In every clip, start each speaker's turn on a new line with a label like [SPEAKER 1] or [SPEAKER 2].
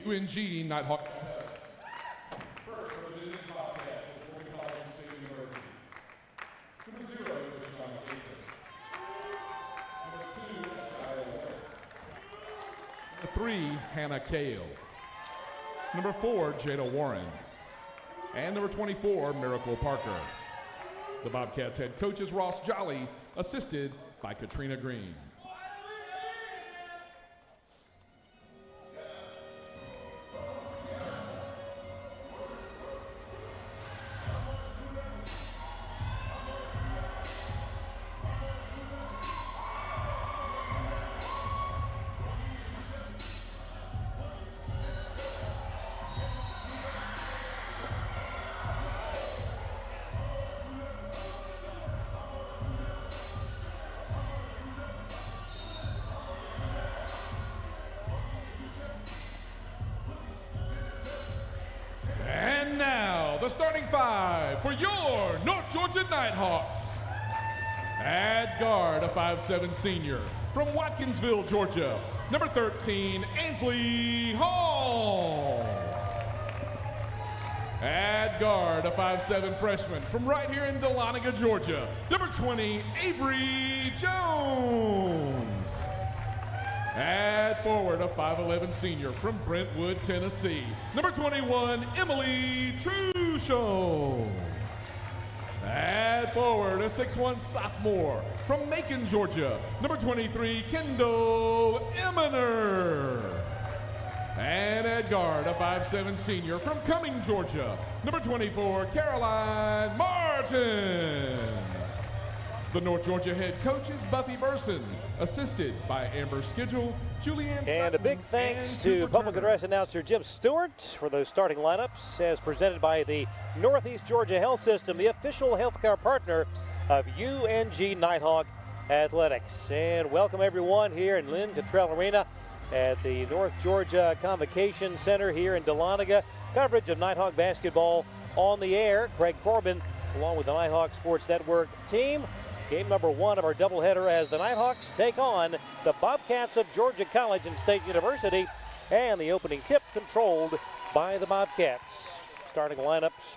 [SPEAKER 1] UNG Nighthawk. Number 3, Hannah Kale. Number 4, Jada Warren. And number 24, Miracle Parker. The Bobcats head coach is Ross Jolly, assisted by Katrina Green. The starting 5 for your North Georgia Nighthawks. At guard, a 5'7" senior from Watkinsville, Georgia, number 13, Ainsley Hall. At guard, a 5'7" freshman from right here in Dahlonega, Georgia, number 20, Avery Jones. At forward, a 5'11" senior from Brentwood, Tennessee, number 21, Emily Truchot. At forward, a 6'1" sophomore from Macon, Georgia, number 23, Kendall Eminer. And at guard, a 5'7" senior from Cumming, Georgia, number 24, Caroline Martin. The North Georgia head coach is Buffy Burson, assisted by Amber Schedule, Julianne
[SPEAKER 2] And
[SPEAKER 1] Sutton,
[SPEAKER 2] a big thanks to public address announcer Jim Stewart for those starting lineups, as presented by the Northeast Georgia Health System, the official healthcare partner of UNG Nighthawk Athletics. And welcome everyone here in Lynn Cottrell Arena at the North Georgia Convocation Center here in Dahlonega. Coverage of Nighthawk basketball on the air. Craig Corbin, along with the Nighthawk Sports Network team. Game number 1 of our doubleheader as the Nighthawks take on the Bobcats of Georgia College and State University, and the opening tip controlled by the Bobcats. Starting lineups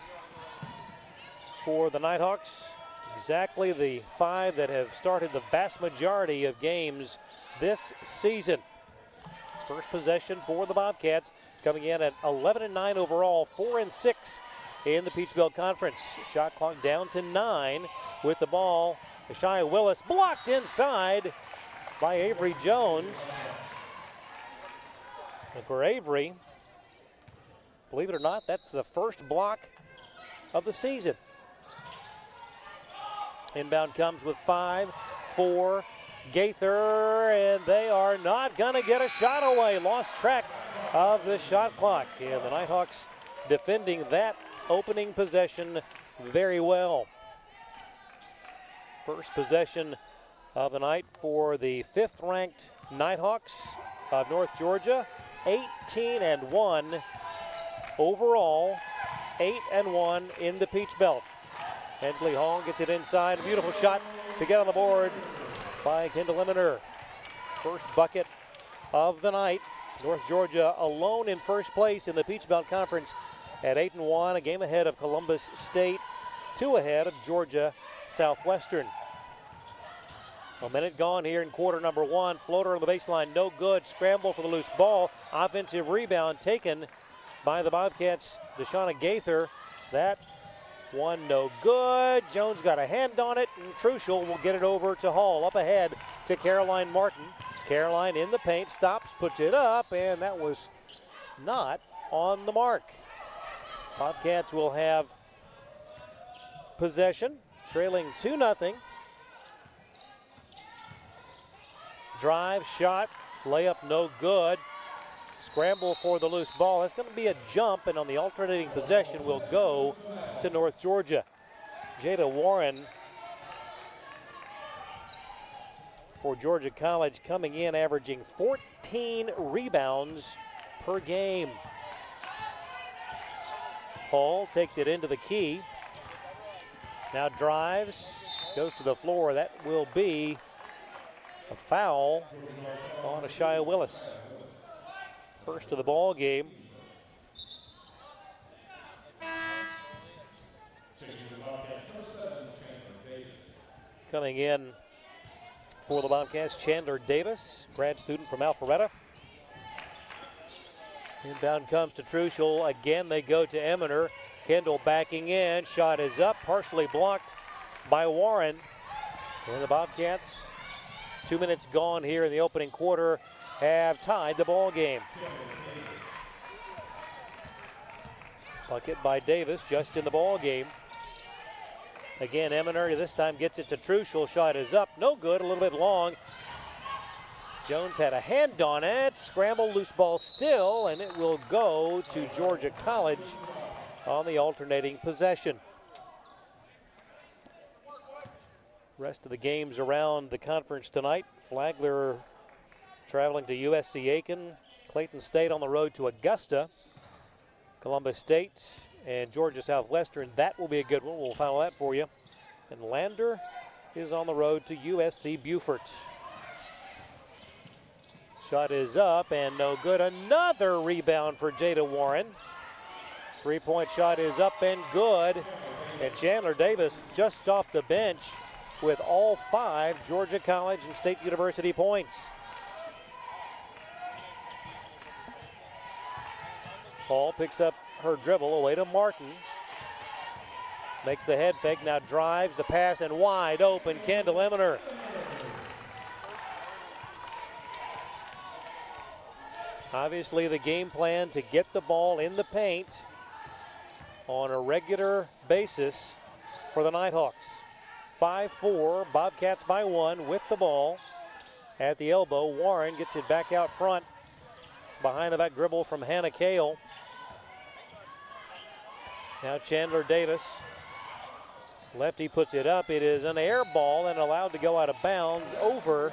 [SPEAKER 2] for the Nighthawks, exactly the 5 that have started the vast majority of games this season. First possession for the Bobcats, coming in at 11-9 overall, 4-6 in the Peach Belt Conference. Shot clock down to 9 with the ball. Shia Willis blocked inside by Avery Jones. And for Avery, believe it or not, that's the first block of the season. Inbound comes with 5, 4, Gaither, and they are not going to get a shot away. Lost track of the shot clock. And the Nighthawks defending that opening possession very well. First possession of the night for the 5th-ranked Nighthawks of North Georgia. 18-1 overall, 8-1 in the Peach Belt. Hensley Hall gets it inside. A beautiful shot to get on the board by Kendall Eminer. First bucket of the night. North Georgia alone in first place in the Peach Belt Conference at 8-1, a game ahead of Columbus State, 2 ahead of Georgia Southwestern. A minute gone here in quarter number 1. Floater on the baseline, no good. Scramble for the loose ball. Offensive rebound taken by the Bobcats, Deshauna Gaither. That one no good. Jones got a hand on it, and Truchel will get it over to Hall. Up ahead to Caroline Martin. Caroline in the paint, stops, puts it up, and that was not on the mark. Bobcats will have possession, trailing 2-0. Drive, shot, layup no good. Scramble for the loose ball. That's going to be a jump, and on the alternating possession will go to North Georgia. Jada Warren for Georgia College coming in averaging 14 rebounds per game. Hall takes it into the key. Now drives, goes to the floor. That will be a foul on Shia Willis. First of the ball game. Coming in for the Bobcats, Chandler Davis, grad student from Alpharetta. Inbound comes to Truschel. Again, they go to Eminer. Kendall backing in. Shot is up, partially blocked by Warren. And the Bobcats, 2 minutes gone here in the opening quarter, have tied the ball game. Bucket by Davis just in the ball game. Again, Eminer this time gets it to Truschel. Shot is up, no good, a little bit long. Jones had a hand on it, scramble, loose ball still, and it will go to Georgia College on the alternating possession. Rest of the games around the conference tonight. Flagler traveling to USC Aiken, Clayton State on the road to Augusta, Columbus State and Georgia Southwestern. That will be a good one. We'll follow that for you. And Lander is on the road to USC Beaufort. Shot is up and no good. Another rebound for Jada Warren. Three-point shot is up and good. And Chandler Davis just off the bench with all 5 Georgia College and State University points. Hall picks up her dribble away to Martin. Makes the head fake, now drives the pass and wide open, Kendall Eminer. Obviously the game plan to get the ball in the paint on a regular basis for the Nighthawks. 5-4, Bobcats by 1 with the ball at the elbow. Warren gets it back out front behind the back dribble from Hannah Cale. Now Chandler Davis. Lefty puts it up. It is an air ball and allowed to go out of bounds over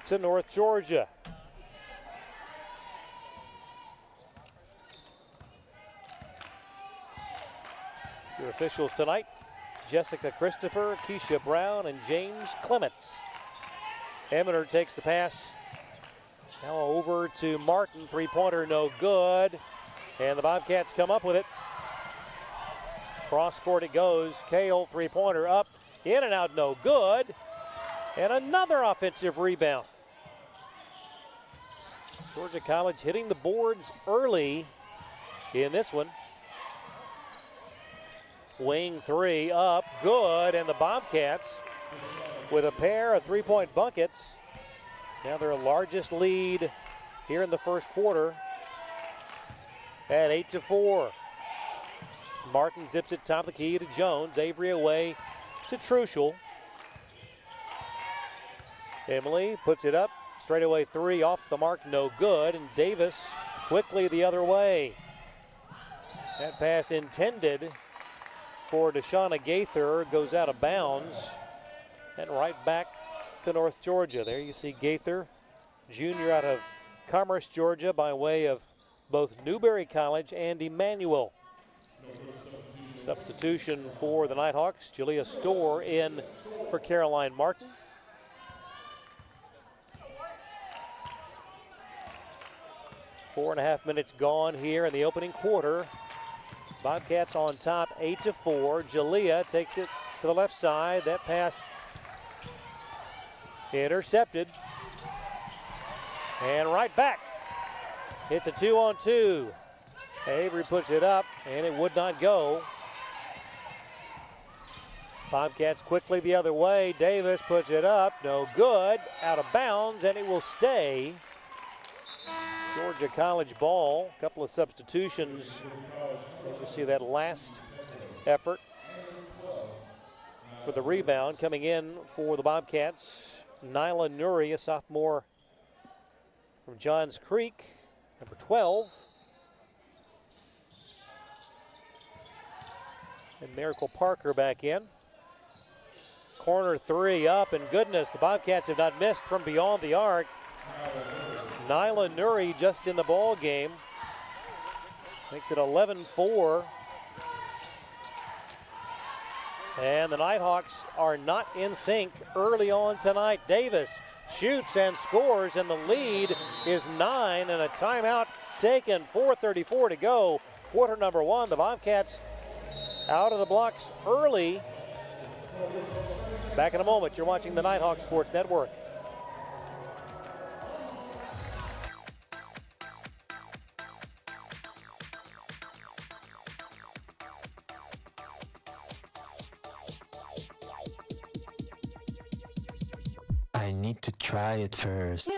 [SPEAKER 2] to North Georgia. Your officials tonight, Jessica Christopher, Keisha Brown, and James Clements. Eminer takes the pass. Now over to Martin, three-pointer no good. And the Bobcats come up with it. Cross court it goes. Cale, three-pointer up, in and out, no good. And another offensive rebound. Georgia College hitting the boards early in this one. Wing three up, good, and the Bobcats with a pair of three-point buckets. Now their largest lead here in the first quarter at 8-4. Martin zips it top of the key to Jones. Avery away to Truschel. Emily puts it up. Straightaway three off the mark, no good. And Davis quickly the other way. That pass intended for Deshauna Gaither goes out of bounds. And right back to North Georgia. There you see Gaither, junior out of Commerce, Georgia, by way of both Newberry College and Emmanuel. Substitution for the Nighthawks, Julia Storr in for Caroline Martin. Four and a half minutes gone here in the opening quarter. Bobcats on top, 8-4. Jalea takes it to the left side. That pass intercepted. And right back. It's a 2-on-2. Avery puts it up, and it would not go. Bobcats quickly the other way. Davis puts it up, no good. Out of bounds, and it will stay. Georgia College ball. A couple of substitutions. As you see that last effort for the rebound coming in for the Bobcats. Nyla Nuri, a sophomore from Johns Creek, number 12. And Miracle Parker back in. Corner three up, and goodness, the Bobcats have not missed from beyond the arc. Nyla Nuri just in the ball game. Makes it 11-4. And the Nighthawks are not in sync early on tonight. Davis shoots and scores, and the lead is 9, and a timeout taken. 4:34 to go. Quarter number 1. The Bobcats out of the blocks early. Back in a moment. You're watching the Nighthawk Sports Network.
[SPEAKER 3] I need to try it first.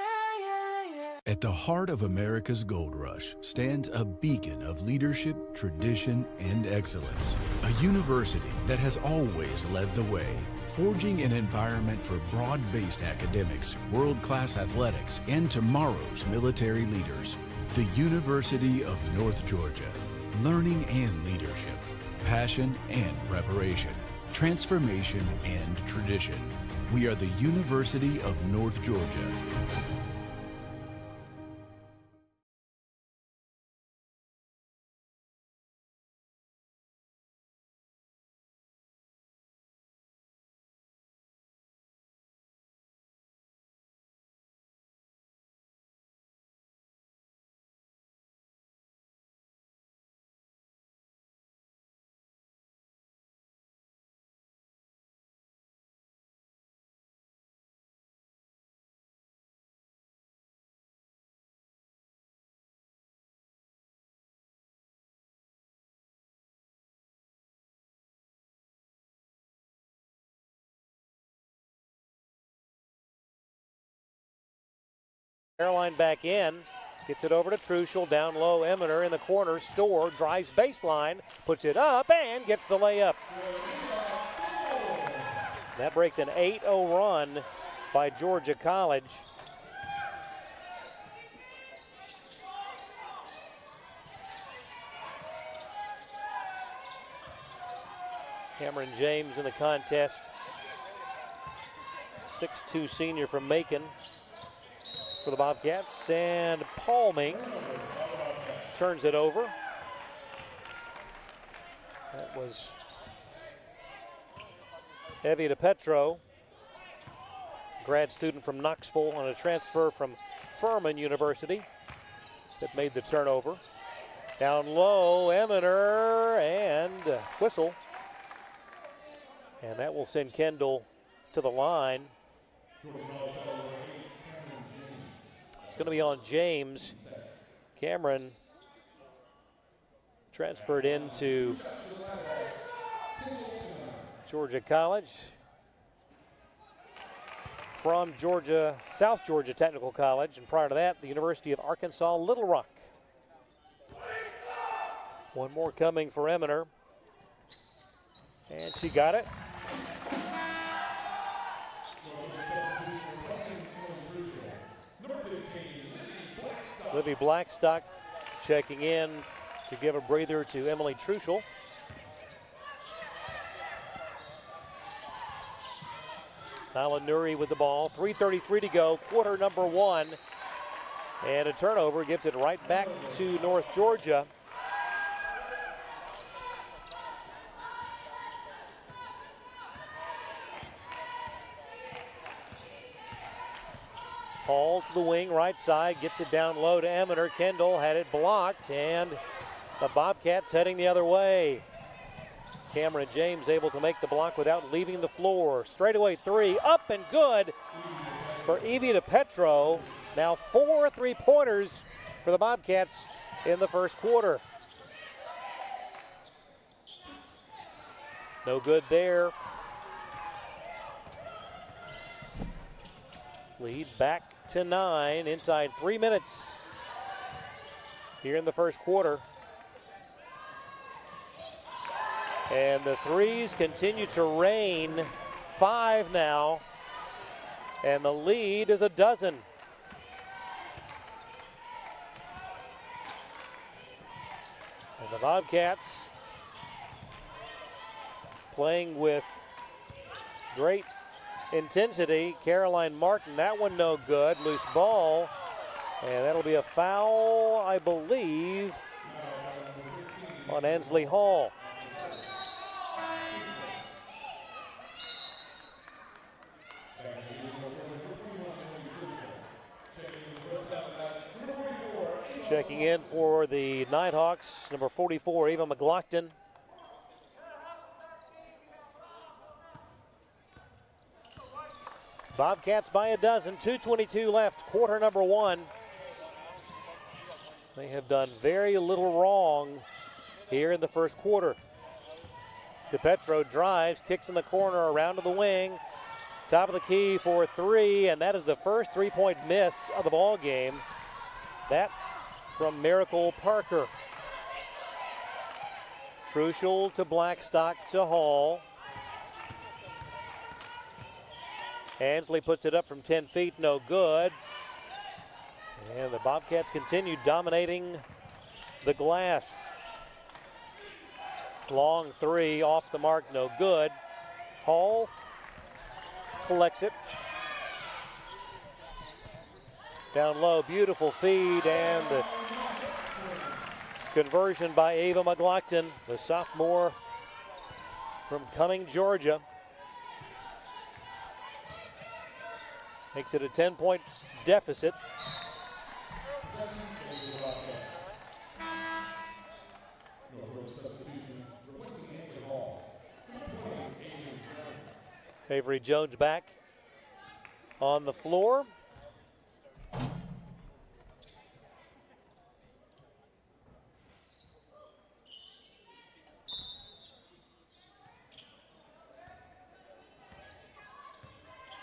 [SPEAKER 4] At the heart of America's gold rush stands a beacon of leadership, tradition, and excellence. A university that has always led the way, forging an environment for broad-based academics, world-class athletics, and tomorrow's military leaders. The University of North Georgia. Learning and leadership, passion and preparation, transformation and tradition. We are the University of North Georgia.
[SPEAKER 2] Caroline back in, gets it over to Truschel, down low, Eminer in the corner, Storr drives baseline, puts it up, and gets the layup. That breaks an 8-0 run by Georgia College. Cameron James in the contest, 6'2" senior from Macon for the Bobcats, and Palming turns it over. That was Evie DePetro, grad student from Knoxville on a transfer from Furman University, that made the turnover. Down low, Eminer, and whistle. And that will send Kendall to the line. It's going to be on James. Cameron transferred into Georgia College from South Georgia Technical College, and prior to that, the University of Arkansas Little Rock. One more coming for Eminer, and she got it. Livy Blackstock checking in to give a breather to Emily Truschel. Nala Nuri with the ball. 3:33 to go, quarter number 1. And a turnover gives it right back to North Georgia. Hall to the wing, right side, gets it down low to Eminer. Kendall had it blocked, and the Bobcats heading the other way. Cameron James able to make the block without leaving the floor. Straightaway 3, up and good for Evie DePetro. Now 4 3-pointers for the Bobcats in the first quarter. No good there. Lead back to 9 inside 3 minutes here in the first quarter. And the threes continue to rain. 5 now. And the lead is a dozen. And the Bobcats playing with great intensity. Caroline Martin, that one no good. Loose ball. And that'll be a foul, I believe, on Ansley Hall. Checking in for the Nighthawks, number 44, Eva McLaughlin. Bobcats by a dozen, 2:22 left, quarter number one. They have done very little wrong here in the first quarter. DePetro drives, kicks in the corner, around to the wing. Top of the key for three, and that is the first three-point miss of the ball game. That from Miracle Parker. Truschel to Blackstock to Hall. Ansley puts it up from 10 feet, no good. And the Bobcats continue dominating the glass. Long three, off the mark, no good. Hall collects it. Down low, beautiful feed, and the conversion by Ava McLaughlin, the sophomore from Cumming, Georgia. Makes it a 10-point deficit. Avery Jones back on the floor.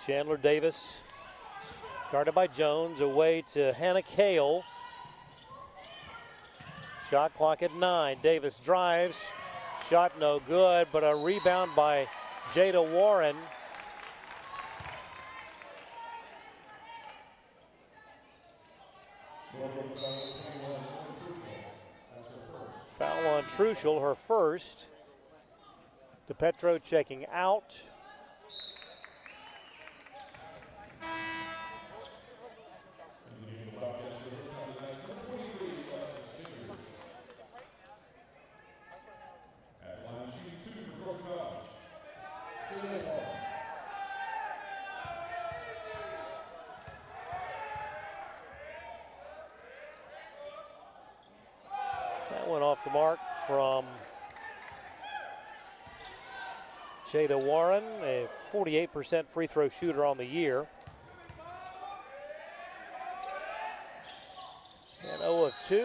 [SPEAKER 2] Chandler Davis, guarded by Jones, away to Hannah Kale. Shot clock at 9. Davis drives, shot no good, but a rebound by Jada Warren. Foul on Truschel, her first. DePetro checking out. Off the mark from Jada Warren, a 48% free throw shooter on the year. And 0 of 2.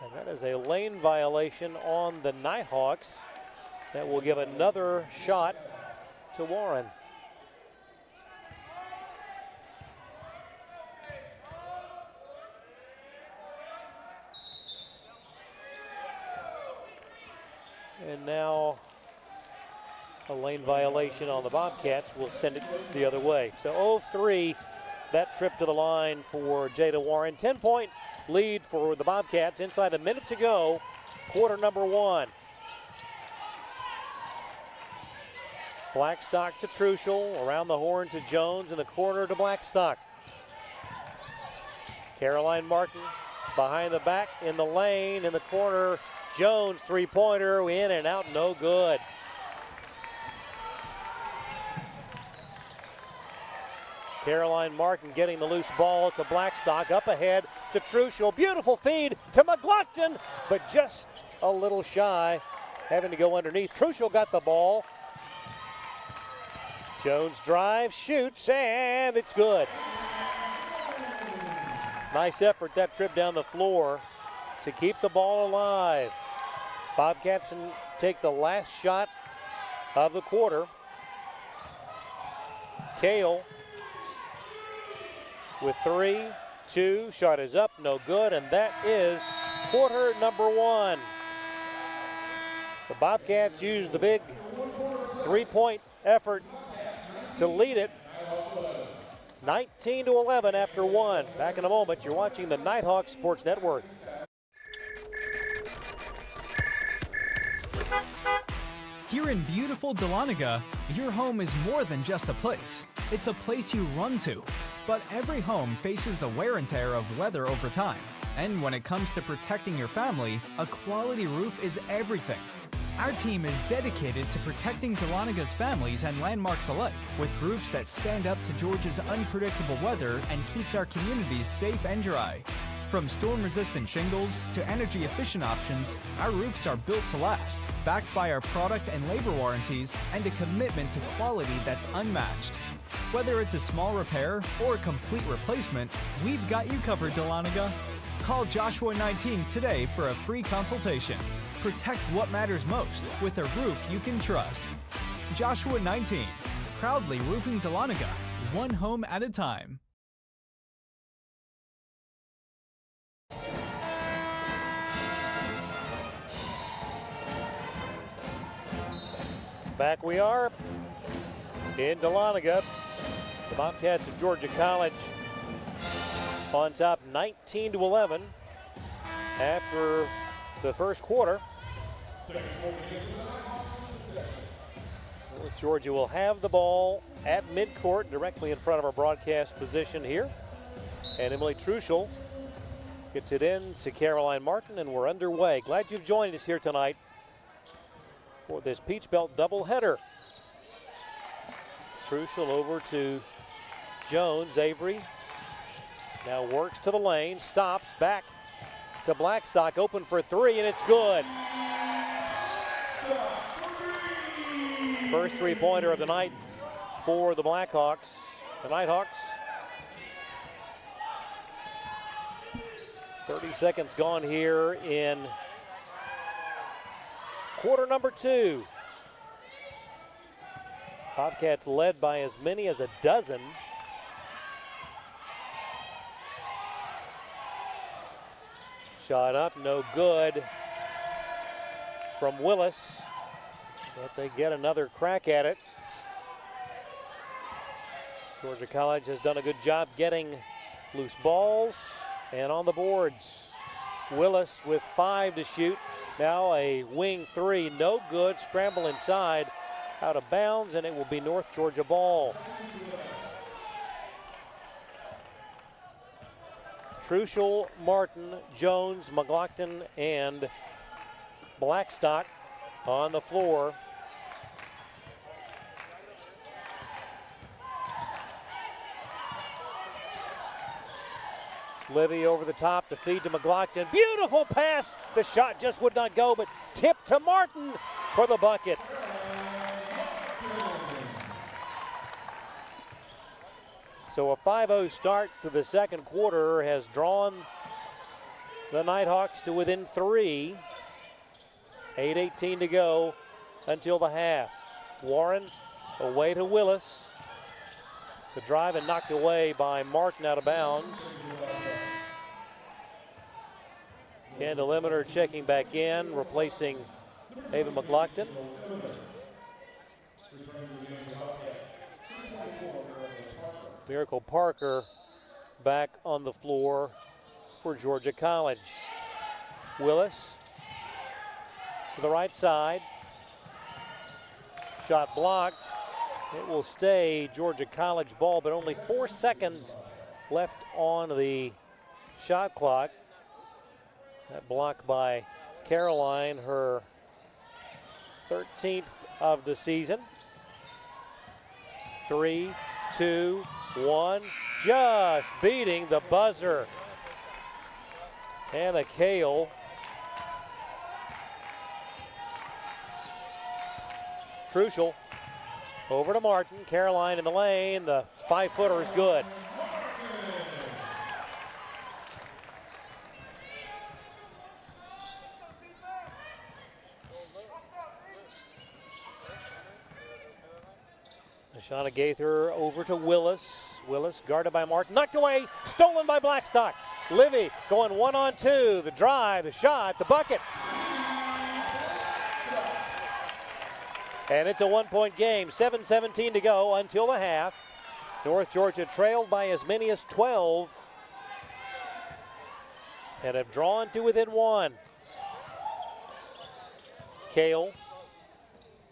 [SPEAKER 2] And that is a lane violation on the Nighthawks. That will give another shot to Warren. And now a lane violation on the Bobcats will send it the other way. So 0 of 3, that trip to the line for Jada Warren. 10-point lead for the Bobcats. Inside a minute to go, quarter number one. Blackstock to Truschel, around the horn to Jones, in the corner to Blackstock. Caroline Martin behind the back in the lane, in the corner. Jones, three-pointer, in and out, no good. Caroline Martin getting the loose ball to Blackstock, up ahead to Truschel. Beautiful feed to McLaughlin, but just a little shy, having to go underneath. Truschel got the ball. Jones drives, shoots, and it's good. Nice effort, that trip down the floor to keep the ball alive. Bobcats take the last shot of the quarter. Kale with 3, 2, shot is up, no good, and that is quarter number one. The Bobcats used the big three-point effort to lead it. 19-11 after one. Back in a moment, you're watching the Nighthawk Sports Network.
[SPEAKER 5] Here in beautiful Dahlonega, your home is more than just a place. It's a place you run to. But every home faces the wear and tear of weather over time. And when it comes to protecting your family, a quality roof is everything. Our team is dedicated to protecting Dahloneg's families and landmarks alike, with roofs that stand up to Georgia's unpredictable weather and keeps our communities safe and dry. From storm-resistant shingles to energy-efficient options, our roofs are built to last, backed by our product and labor warranties and a commitment to quality that's unmatched. Whether it's a small repair or a complete replacement, we've got you covered, Dahlonega. Call Joshua 19 today for a free consultation. Protect what matters most with a roof you can trust. Joshua 19, proudly roofing Dahlonega, one home at a time.
[SPEAKER 2] Back we are in Dahlonega. The Bobcats of Georgia College on top 19-11 after the first quarter. Georgia will have the ball at midcourt directly in front of our broadcast position here. And Emily Truschel gets it in to Caroline Martin, and we're underway. Glad you've joined us here tonight for this Peach Belt doubleheader. Truschel over to Jones. Avery now works to the lane, stops, back to Blackstock, open for three, and it's good. First three-pointer of the night for the Blackhawks. The Nighthawks. 30 seconds gone here in quarter number 2. Bobcats led by as many as a dozen. Shot up, no good from Willis, but they get another crack at it. Georgia College has done a good job getting loose balls and on the boards. Willis with 5 to shoot. Now a wing three, no good. Scramble inside, out of bounds, and it will be North Georgia ball. Truschel, Martin, Jones, McLaughlin, and Blackstock on the floor. Livy over the top to feed to McLaughlin. Beautiful pass. The shot just would not go, but tipped to Martin for the bucket. So a 5-0 start to the second quarter has drawn the Nighthawks to within 3. 8:18 to go until the half. Warren away to Willis. The drive and knocked away by Martin out of bounds. Kendall Limiter checking back in, replacing Ava McLaughlin. Miracle Parker back on the floor for Georgia College. Willis to the right side. Shot blocked. It will stay Georgia College ball, but only 4 seconds left on the shot clock. That block by Caroline, her 13th of the season. 3, 2, 1, just beating the buzzer. Hannah Kale. Truschel over to Martin. Caroline in the lane. The 5-footer is good. Shauna Gaither over to Willis. Willis guarded by Martin. Knocked away. Stolen by Blackstock. Livy going 1-on-2. The drive, the shot, the bucket. And it's a 1-point game. 7:17 to go until the half. North Georgia trailed by as many as 12 and have drawn to within 1. Kale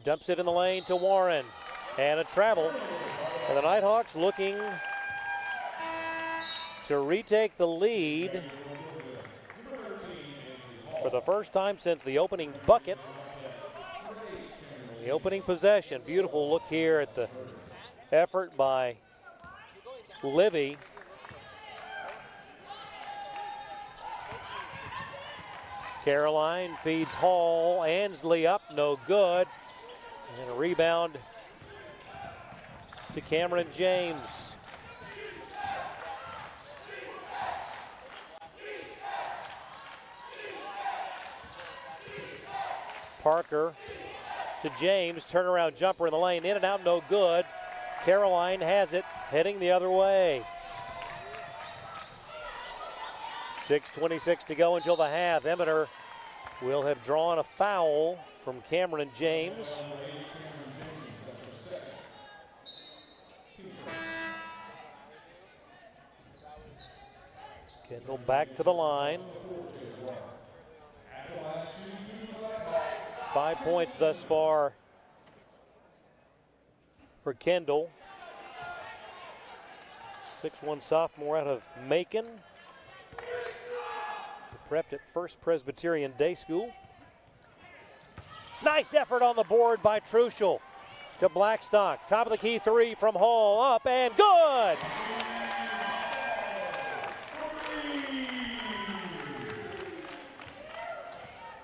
[SPEAKER 2] dumps it in the lane to Warren. And a travel. And the Nighthawks looking to retake the lead for the first time since the opening bucket. The opening possession. Beautiful look here at the effort by Livy. Caroline feeds Hall. Ansley up, no good. And a rebound to Cameron James. Parker to James, turnaround jumper in the lane, in and out, no good. Caroline has it, heading the other way. 6:26 to go until the half. Eminer will have drawn a foul from Cameron James. Kendall back to the line. 5 points thus far for Kendall. 6'1" sophomore out of Macon. Prepped at First Presbyterian Day School. Nice effort on the board by Truschel to Blackstock. Top of the key three from Hall, up and good!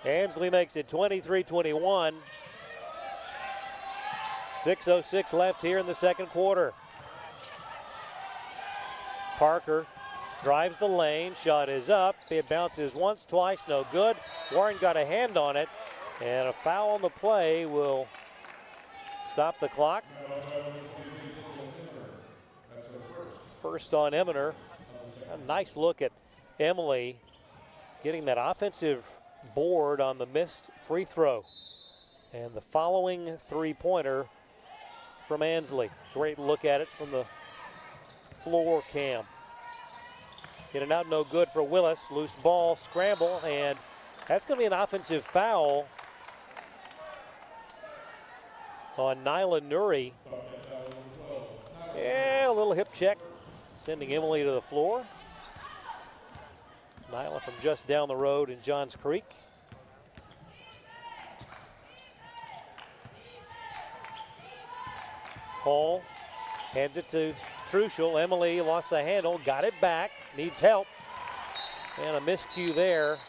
[SPEAKER 2] Ansley makes it 23-21. 6:06 left here in the second quarter. Parker drives the lane, shot is up. It bounces once, twice, no good. Warren got a hand on it, and a foul on the play will stop the clock. First on Eminer. A nice look at Emily getting that offensive board on the missed free throw. And the following three-pointer from Ansley. Great look at it from the floor cam. In and out, no good for Willis. Loose ball, scramble, and that's going to be an offensive foul on Nyla Nuri. Yeah, a little hip check, sending Emily to the floor. Nyla from just down the road in Johns Creek. Hall hands it to Truschel. Emily lost the handle, got it back, needs help. And a miscue there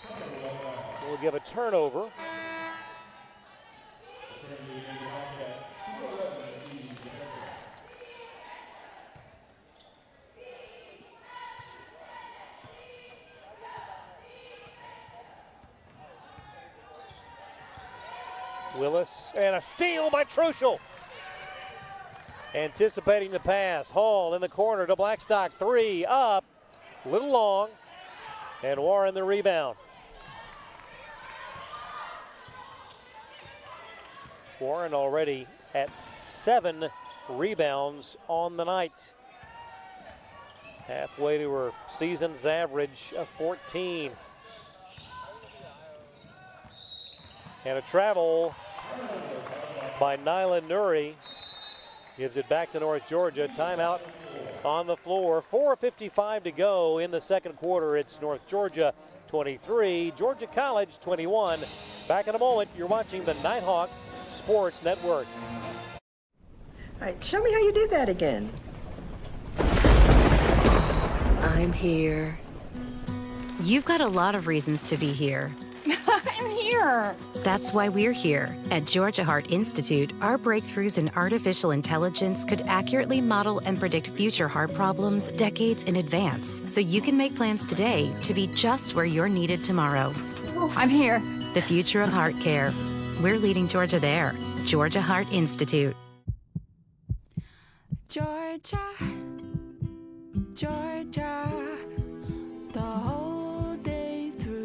[SPEAKER 2] will give a turnover. Willis, and a steal by Truschel. Anticipating the pass. Hall in the corner to Blackstock. Three up, a little long, and Warren the rebound. Warren already at 7 rebounds on the night. Halfway to her season's average of 14. And a travel by Nyla Nuri. Gives it back to North Georgia. Timeout on the floor. 4:55 to go in the second quarter. It's North Georgia 23, Georgia College 21. Back in a moment. You're watching the Nighthawk Sports Network.
[SPEAKER 6] All right, show me how you did that again. I'm here.
[SPEAKER 7] You've got a lot of reasons to be here.
[SPEAKER 8] I'm here.
[SPEAKER 7] That's why we're here. At Georgia Heart Institute, our breakthroughs in artificial intelligence could accurately model and predict future heart problems decades in advance, so you can make plans today to be just where you're needed tomorrow.
[SPEAKER 8] Oh, I'm here.
[SPEAKER 7] The future of heart care. We're leading Georgia there. Georgia Heart Institute.
[SPEAKER 8] Georgia, Georgia, the whole day through.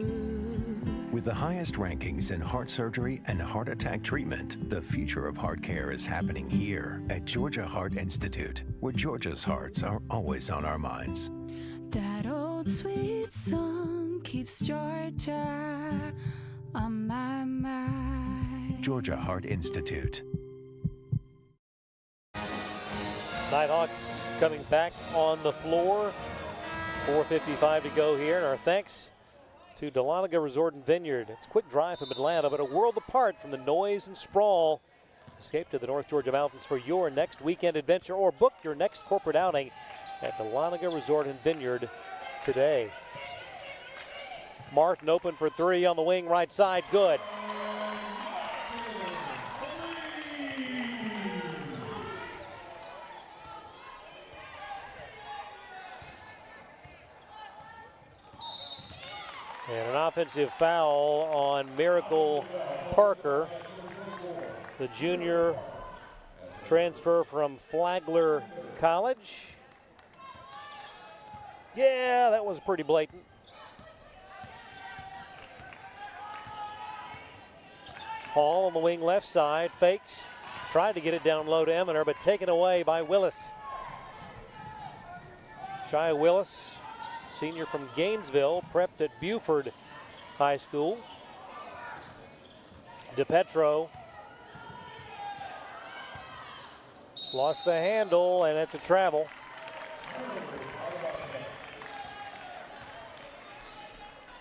[SPEAKER 9] With the highest rankings in heart surgery and heart attack treatment, the future of heart care is happening here at Georgia Heart Institute, where Georgia's hearts are always on our minds.
[SPEAKER 8] That old sweet song keeps Georgia on my mind.
[SPEAKER 9] Georgia Heart Institute.
[SPEAKER 2] Nighthawks coming back on the floor. 4:55 to go here, and our thanks to Dahlonega Resort and Vineyard. It's a quick drive from Atlanta, but a world apart from the noise and sprawl Escape to the North Georgia Mountains for your next weekend adventure or book your next corporate outing at the Dahlonega Resort and Vineyard today. Martin open for three on the wing right side. Good. And an offensive foul on Miracle Parker, the junior transfer from Flagler College. Yeah, that was pretty blatant. Hall on the wing left side, fakes, tried to get it down low to Eminer, but taken away by Willis. Shia Willis, senior from Gainesville, prepped at Buford High School. DePetro lost the handle, and it's a travel.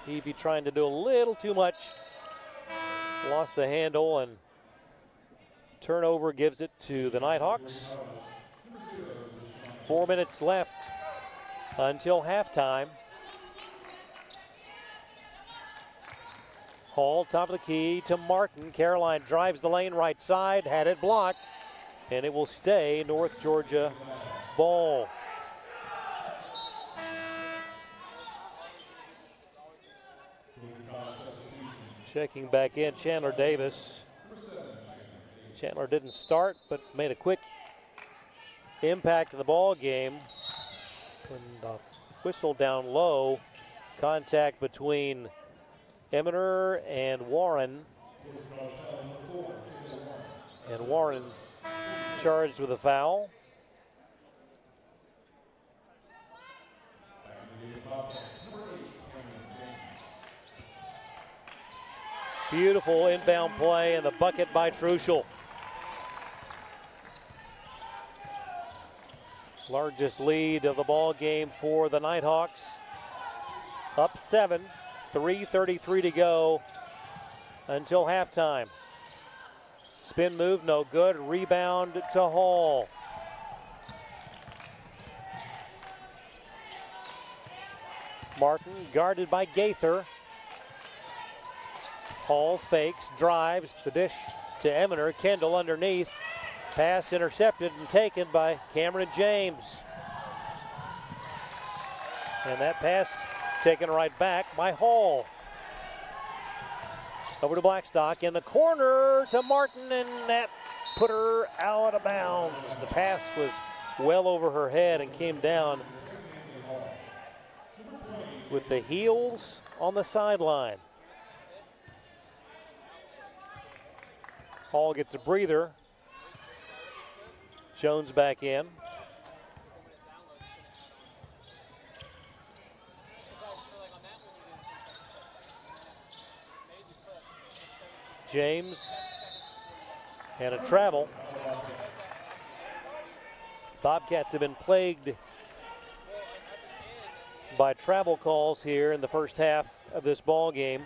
[SPEAKER 2] Evie trying to do a little too much. Lost the handle, and turnover gives it to the Nighthawks. 4 minutes left until halftime. Hall, top of the key to Martin. Caroline drives the lane right side, had it blocked, and it will stay North Georgia ball. Checking back in, Chandler Davis. Chandler didn't start, but made a quick impact in the ball game. When the whistle down low, contact between Eminer and Warren. And Warren charged with a foul. Beautiful inbound play and the bucket by Truschel. Largest lead of the ball game for the Nighthawks. Up 7, 3:33 to go until halftime. Spin move, no good. Rebound to Hall. Martin guarded by Gaither. Hall fakes, drives, the dish to Eminer. Kendall underneath. Pass intercepted and taken by Cameron James. And that pass taken right back by Hall. Over to Blackstock in the corner to Martin, and that put her out of bounds. The pass was well over her head and came down with the heels on the sideline. Hall gets a breather. Jones back in. James and a travel. Bobcats have been plagued by travel calls here in the first half of this ball game.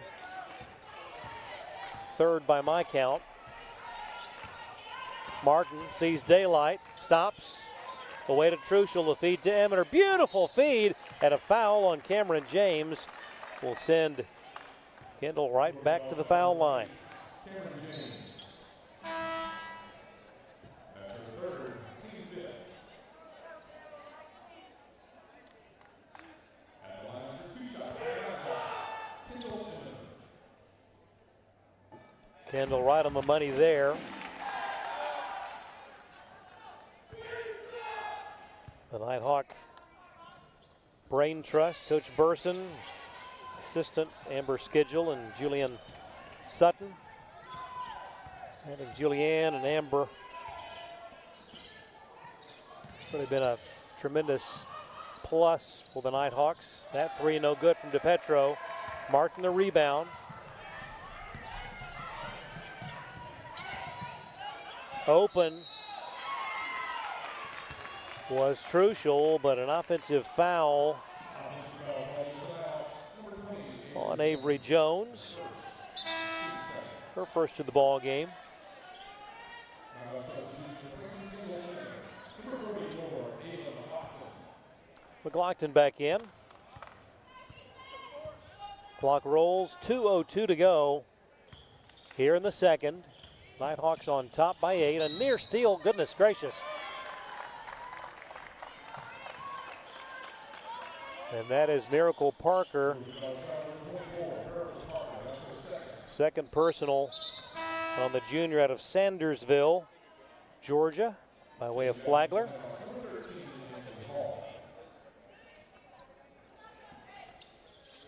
[SPEAKER 2] Third by my count. Martin sees daylight, stops, away to Truschel, the feed to Eminer. Beautiful feed, and a foul on Cameron James will send Kendall right back to the foul line. Kendall right on the money there. The Nighthawk Brain Trust, Coach Burson, assistant Amber Schedule and Julian Sutton. Having Julianne and Amber really been a tremendous plus for the Nighthawks. That three no good from DePetro. Martin the rebound. Open was Truschel, but an offensive foul on Avery Jones. Her first of the ball game. McLaughlin back in. Clock rolls, 2:02 to go here in the second. Nighthawks on top by 8. A near steal, goodness gracious. And that is Miracle Parker. Second personal on the junior out of Sandersville, Georgia, by way of Flagler.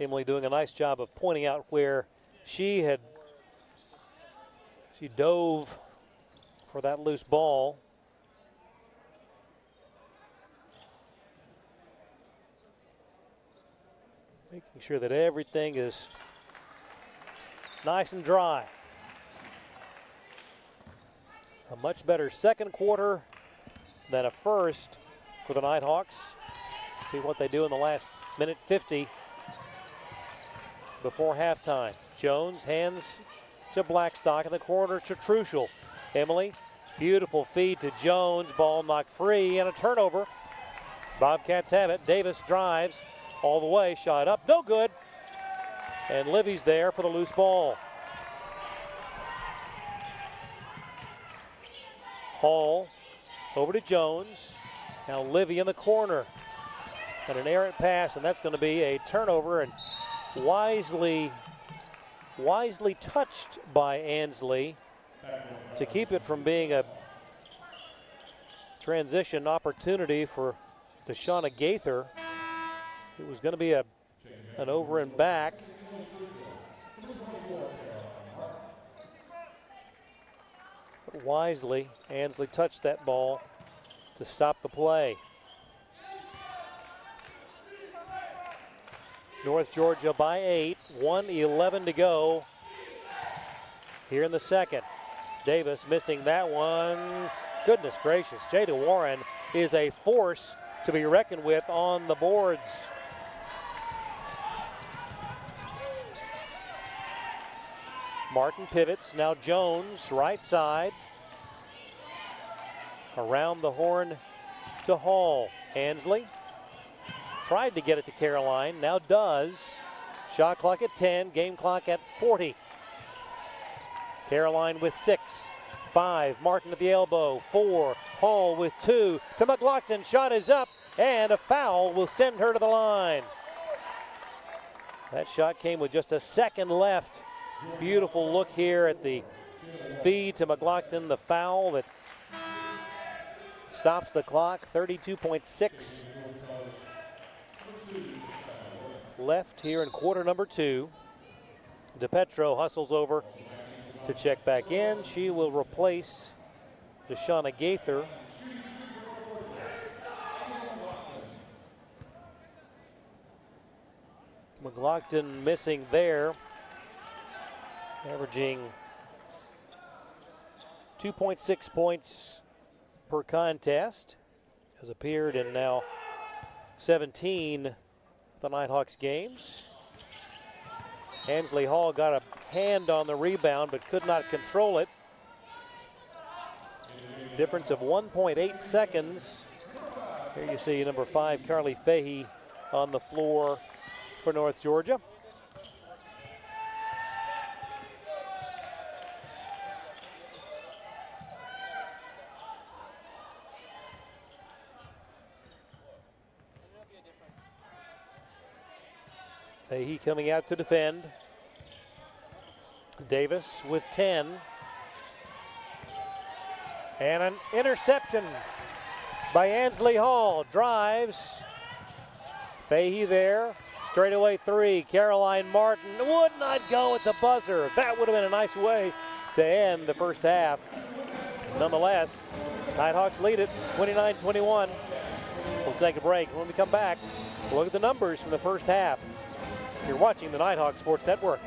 [SPEAKER 2] Emily doing a nice job of pointing out where she dove for that loose ball. Making sure that everything is nice and dry. A much better second quarter than a first for the Nighthawks. See what they do in the last minute 50 before halftime. Jones hands to Blackstock in the corner to Truschel. Emily, beautiful feed to Jones. Ball knocked free and a turnover. Bobcats have it. Davis drives all the way. Shot up. No good. And Libby's there for the loose ball. Hall over to Jones. Now Livy in the corner. And an errant pass, and that's going to be a turnover, and wisely touched by Ansley to keep it from being a transition opportunity for Deshauna Gaither. It was going to be an over and back. But wisely, Ansley touched that ball to stop the play. North Georgia by 8, 1:11 to go here in the second. Davis missing that one. Goodness gracious, Jada Warren is a force to be reckoned with on the boards. Martin pivots, now Jones, right side. Around the horn to Hall. Ansley tried to get it to Caroline, now does. Shot clock at 10, game clock at 40. Caroline with 6, 5, Martin at the elbow, 4, Hall with 2, to McLaughlin, shot is up, and a foul will send her to the line. That shot came with just a second left. Beautiful look here at the feed to McLaughlin, the foul that stops the clock, 32.6 left here in quarter number 2. DePetro hustles over to check back in. She will replace Deshauna Gaither. McLaughlin missing there, averaging 2.6 points per contest. Has appeared in now 17 of the Nighthawks games. Ansley Hall got a hand on the rebound but could not control it. Difference of 1.8 seconds. Here you see number 5, Carly Fahey, on the floor for North Georgia. Fahey coming out to defend. Davis with 10. And an interception by Ansley Hall. Drives. Fahey there. Straightaway 3. Caroline Martin would not go at the buzzer. That would have been a nice way to end the first half. Nonetheless, Nighthawks lead it 29-21. We'll take a break. When we come back, we'll look at the numbers from the first half. You're watching the Nighthawk Sports Network.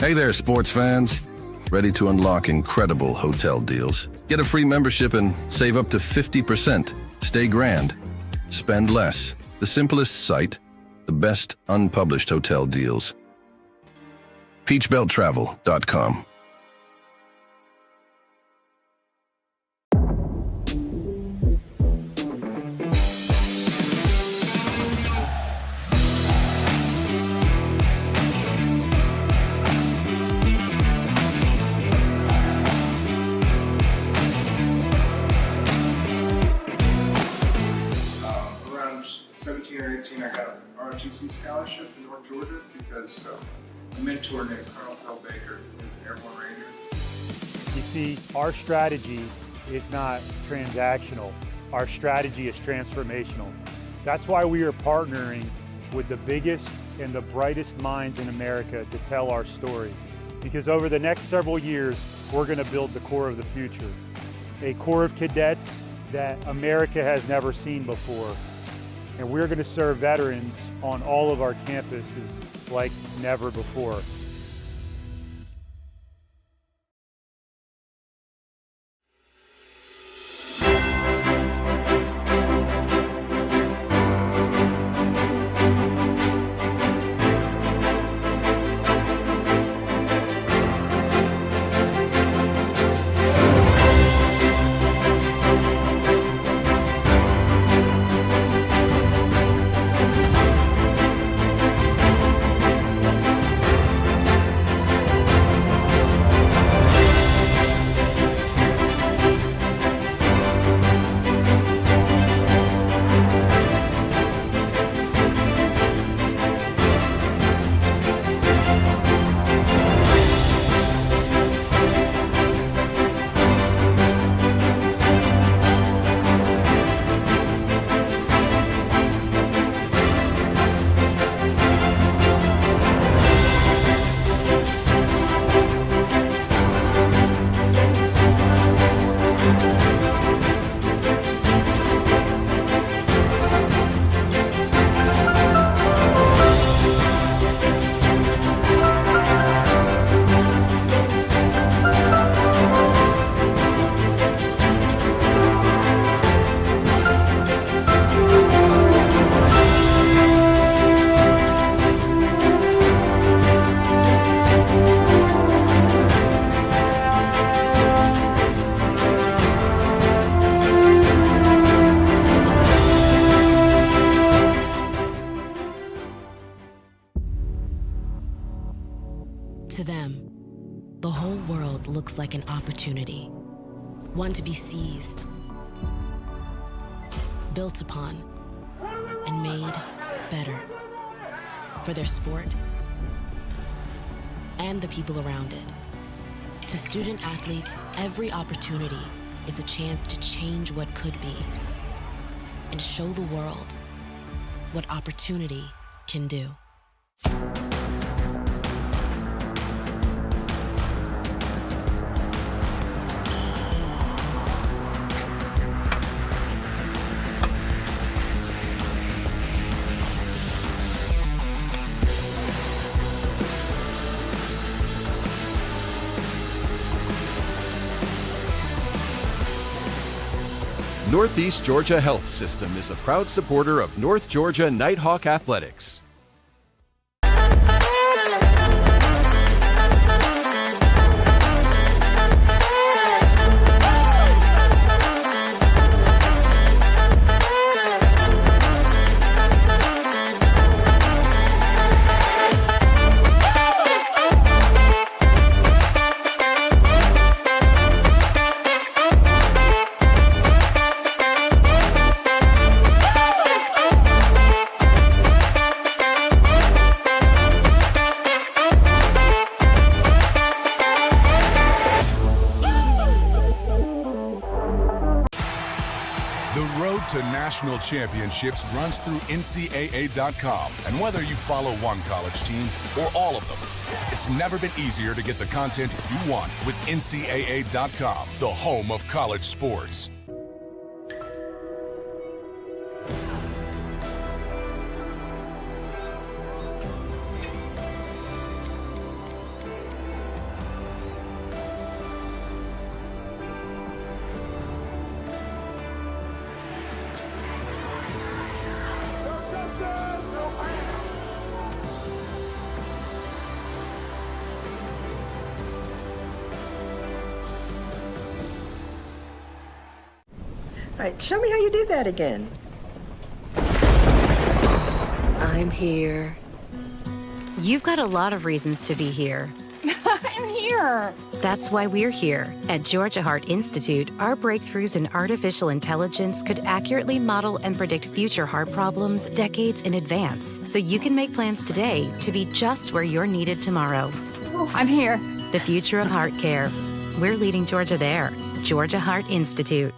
[SPEAKER 10] Hey there, sports fans. Ready to unlock incredible hotel deals? Get a free membership and save up to 50%. Stay grand. Spend less. The simplest site. The best unpublished hotel deals. peachbelttravel.com.
[SPEAKER 11] Around 17 or 18, I got an ROTC scholarship to North Georgia because of a mentor named Colonel Phil Baker, who was an airborne ranger.
[SPEAKER 12] You see, our strategy is not transactional. Our strategy is transformational. That's why we are partnering with the biggest and the brightest minds in America to tell our story. Because over the next several years, we're going to build the Corps of the future. A Corps of cadets that America has never seen before. And we're going to serve veterans on all of our campuses like never before.
[SPEAKER 13] To them, the whole world looks like an opportunity, one to be seized, built upon, and made better for their sport and the people around it. To student athletes, every opportunity is a chance to change what could be and show the world what opportunity can do.
[SPEAKER 14] Northeast Georgia Health System is a proud supporter of North Georgia Nighthawk Athletics.
[SPEAKER 15] To national championships runs through NCAA.com. And whether you follow one college team or all of them, it's never been easier to get the content you want with NCAA.com, the home of college sports.
[SPEAKER 6] right, show me how you did that again.
[SPEAKER 7] I'm here. You've got a lot of reasons to be here.
[SPEAKER 16] I'm here.
[SPEAKER 7] That's why we're here. At Georgia Heart Institute, our breakthroughs in artificial intelligence could accurately model and predict future heart problems decades in advance, so you can make plans today to be just where you're needed tomorrow.
[SPEAKER 16] I'm here.
[SPEAKER 7] The future of heart care. We're leading Georgia there. Georgia Heart Institute.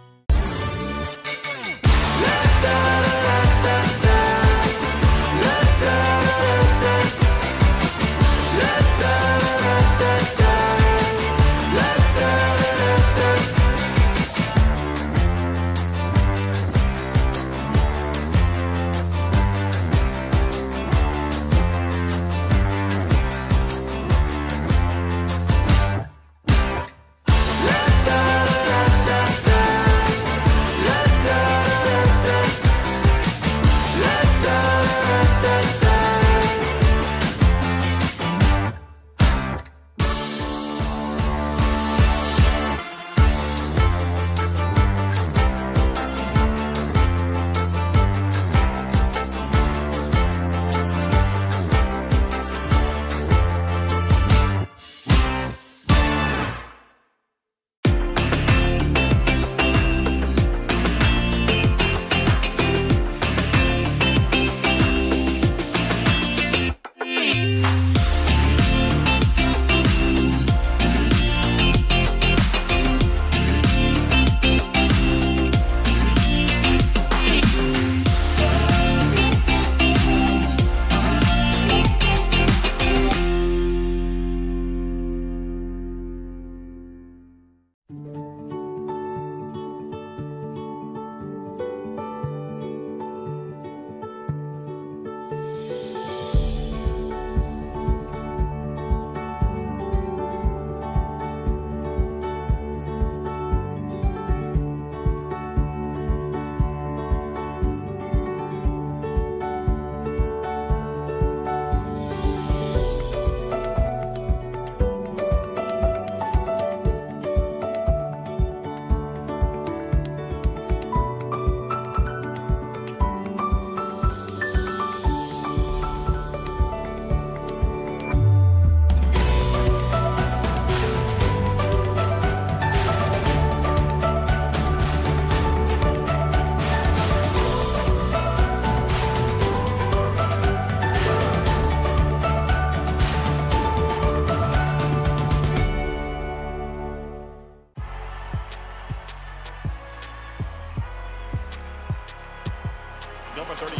[SPEAKER 17] Number 32,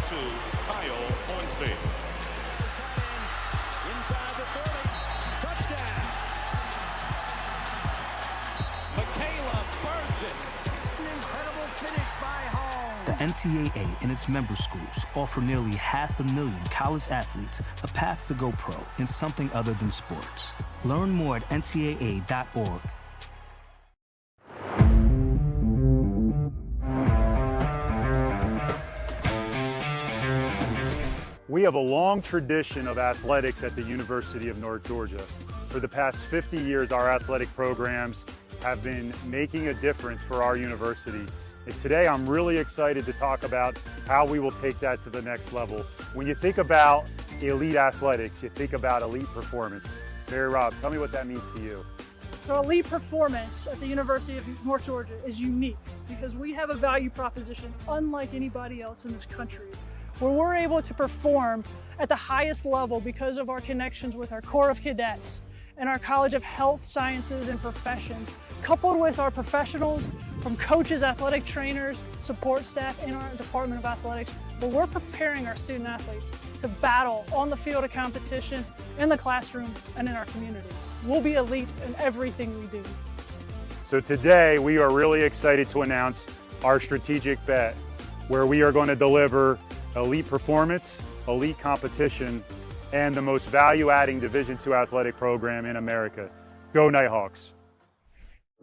[SPEAKER 17] Kyle Hornsby.
[SPEAKER 18] Inside the 30. Touchdown. Michaela Burgess. An incredible finish by Holmes.
[SPEAKER 19] The NCAA and its member schools offer nearly 500,000 college athletes a path to go pro in something other than sports. Learn more at ncaa.org.
[SPEAKER 12] We have a long tradition of athletics at the University of North Georgia. For the past 50 years, our athletic programs have been making a difference for our university. And today, I'm really excited to talk about how we will take that to the next level. When you think about elite athletics, you think about elite performance. Mary Rob, tell me what that means to you.
[SPEAKER 20] So elite performance at the University of North Georgia is unique because we have a value proposition unlike anybody else in this country, where we're able to perform at the highest level because of our connections with our Corps of Cadets and our College of Health Sciences and Professions, coupled with our professionals from coaches, athletic trainers, support staff, and our Department of Athletics, where we're preparing our student athletes to battle on the field of competition, in the classroom, and in our community. We'll be elite in everything we do.
[SPEAKER 12] So today, we are really excited to announce our strategic bet, where we are going to deliver elite performance, elite competition, and the most value-adding Division II athletic program in America. Go Nighthawks.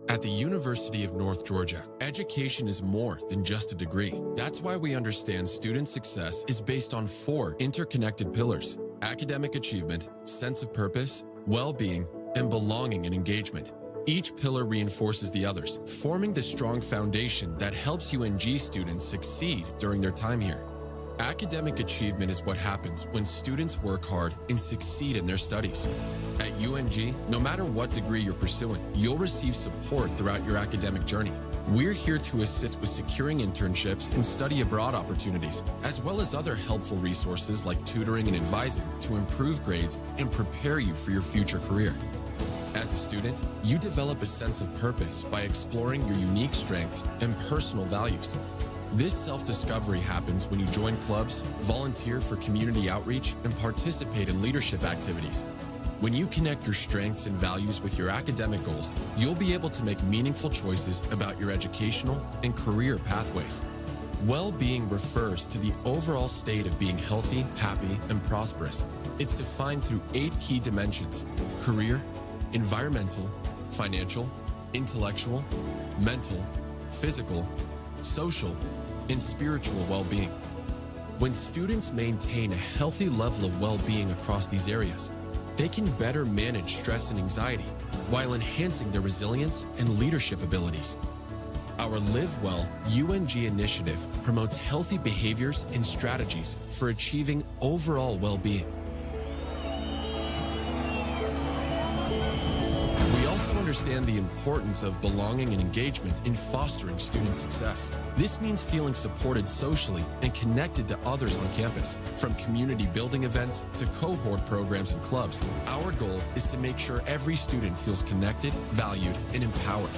[SPEAKER 21] At the University of North Georgia, education is more than just a degree. That's why we understand student success is based on 4 interconnected pillars: academic achievement, sense of purpose, well-being, and belonging and engagement. Each pillar reinforces the others, forming the strong foundation that helps UNG students succeed during their time here. Academic achievement is what happens when students work hard and succeed in their studies. At UNG, no matter what degree you're pursuing, you'll receive support throughout your academic journey. We're here to assist with securing internships and study abroad opportunities, as well as other helpful resources like tutoring and advising to improve grades and prepare you for your future career. As a student, you develop a sense of purpose by exploring your unique strengths and personal values. This self-discovery happens when you join clubs, volunteer for community outreach, and participate in leadership activities. When you connect your strengths and values with your academic goals, you'll be able to make meaningful choices about your educational and career pathways. Well-being refers to the overall state of being healthy, happy, and prosperous. It's defined through 8 key dimensions: career, environmental, financial, intellectual, mental, physical, social, and spiritual well-being. When students maintain a healthy level of well-being across these areas, they can better manage stress and anxiety while enhancing their resilience and leadership abilities. Our Live Well UNG initiative promotes healthy behaviors and strategies for achieving overall well-being. We also understand the importance of belonging and engagement in fostering student success. This means feeling supported socially and connected to others on campus. From community building events to cohort programs and clubs, our goal is to make sure every student feels connected, valued, and empowered.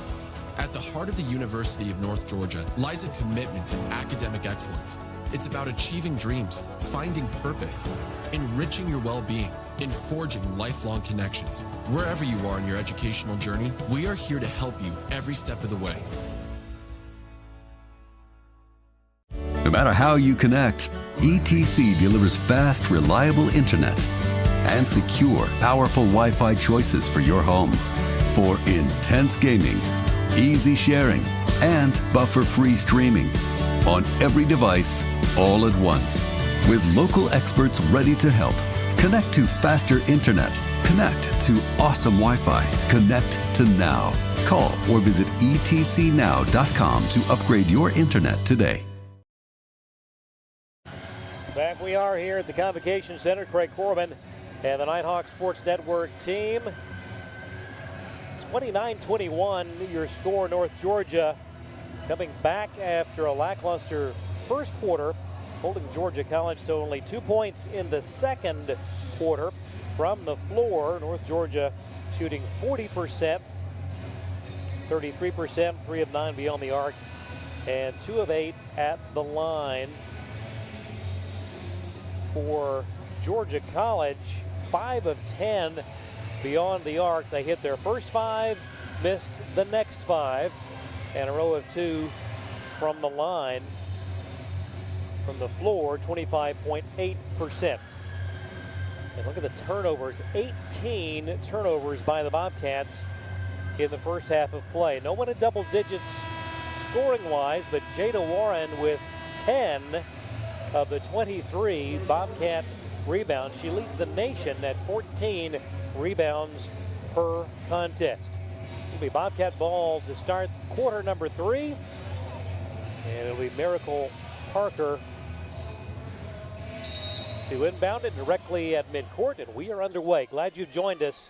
[SPEAKER 21] At the heart of the University of North Georgia lies a commitment to academic excellence. It's about achieving dreams, finding purpose, enriching your well-being, and forging lifelong connections. Wherever you are in your educational journey, we are here to help you every step of the way.
[SPEAKER 1] No matter how you connect, ETC delivers fast, reliable internet and secure, powerful Wi-Fi choices for your home. For intense gaming, easy sharing, and buffer-free streaming on every device, all at once. With local experts ready to help. Connect to faster internet. Connect to awesome Wi-Fi. Connect to now. Call or visit etcnow.com to upgrade your internet today.
[SPEAKER 2] Back we are here at the Convocation Center. Craig Corbin and the Nighthawk Sports Network team. 29-21, your score. North Georgia coming back after a lackluster first quarter, holding Georgia College to only 2 points in the second quarter from the floor. North Georgia shooting 40%, 33%, 3 of 9 beyond the arc, and 2 of 8 at the line. For Georgia College, 5 of 10 beyond the arc. They hit their first 5, missed the next 5, and a row of 2 from the line. From the floor, 25.8%. And look at the turnovers, 18 turnovers by the Bobcats in the first half of play. No one in double digits scoring-wise, but Jada Warren with 10 of the 23 Bobcat rebounds. She leads the nation at 14 rebounds per contest. It'll be Bobcat ball to start quarter number 3. And it'll be Miracle Parker to inbound it directly at midcourt, and we are underway. Glad you've joined us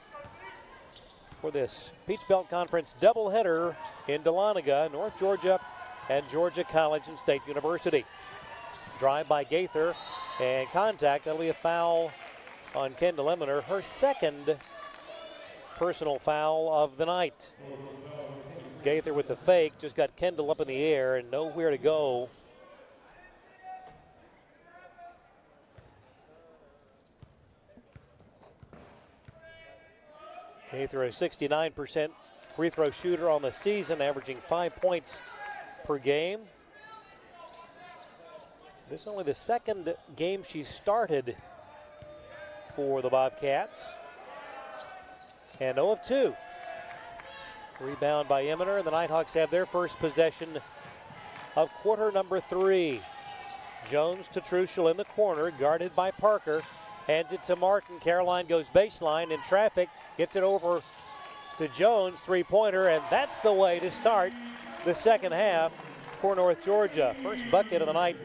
[SPEAKER 2] for this Peach Belt Conference doubleheader in Dahlonega, North Georgia and Georgia College and State University. Drive by Gaither and contact. That'll be a foul on Kendall Eminer, her second personal foul of the night. Gaither with the fake, just got Kendall up in the air and nowhere to go. Gaither, a 69% free throw shooter on the season, averaging 5 points per game. This is only the second game she started for the Bobcats. And 0 of 2. Rebound by Eminer, and the Nighthawks have their first possession of quarter number 3. Jones to Truschel in the corner, guarded by Parker. Hands it to Martin. Caroline goes baseline in traffic, gets it over to Jones, three-pointer, and that's the way to start the second half for North Georgia. First bucket of the night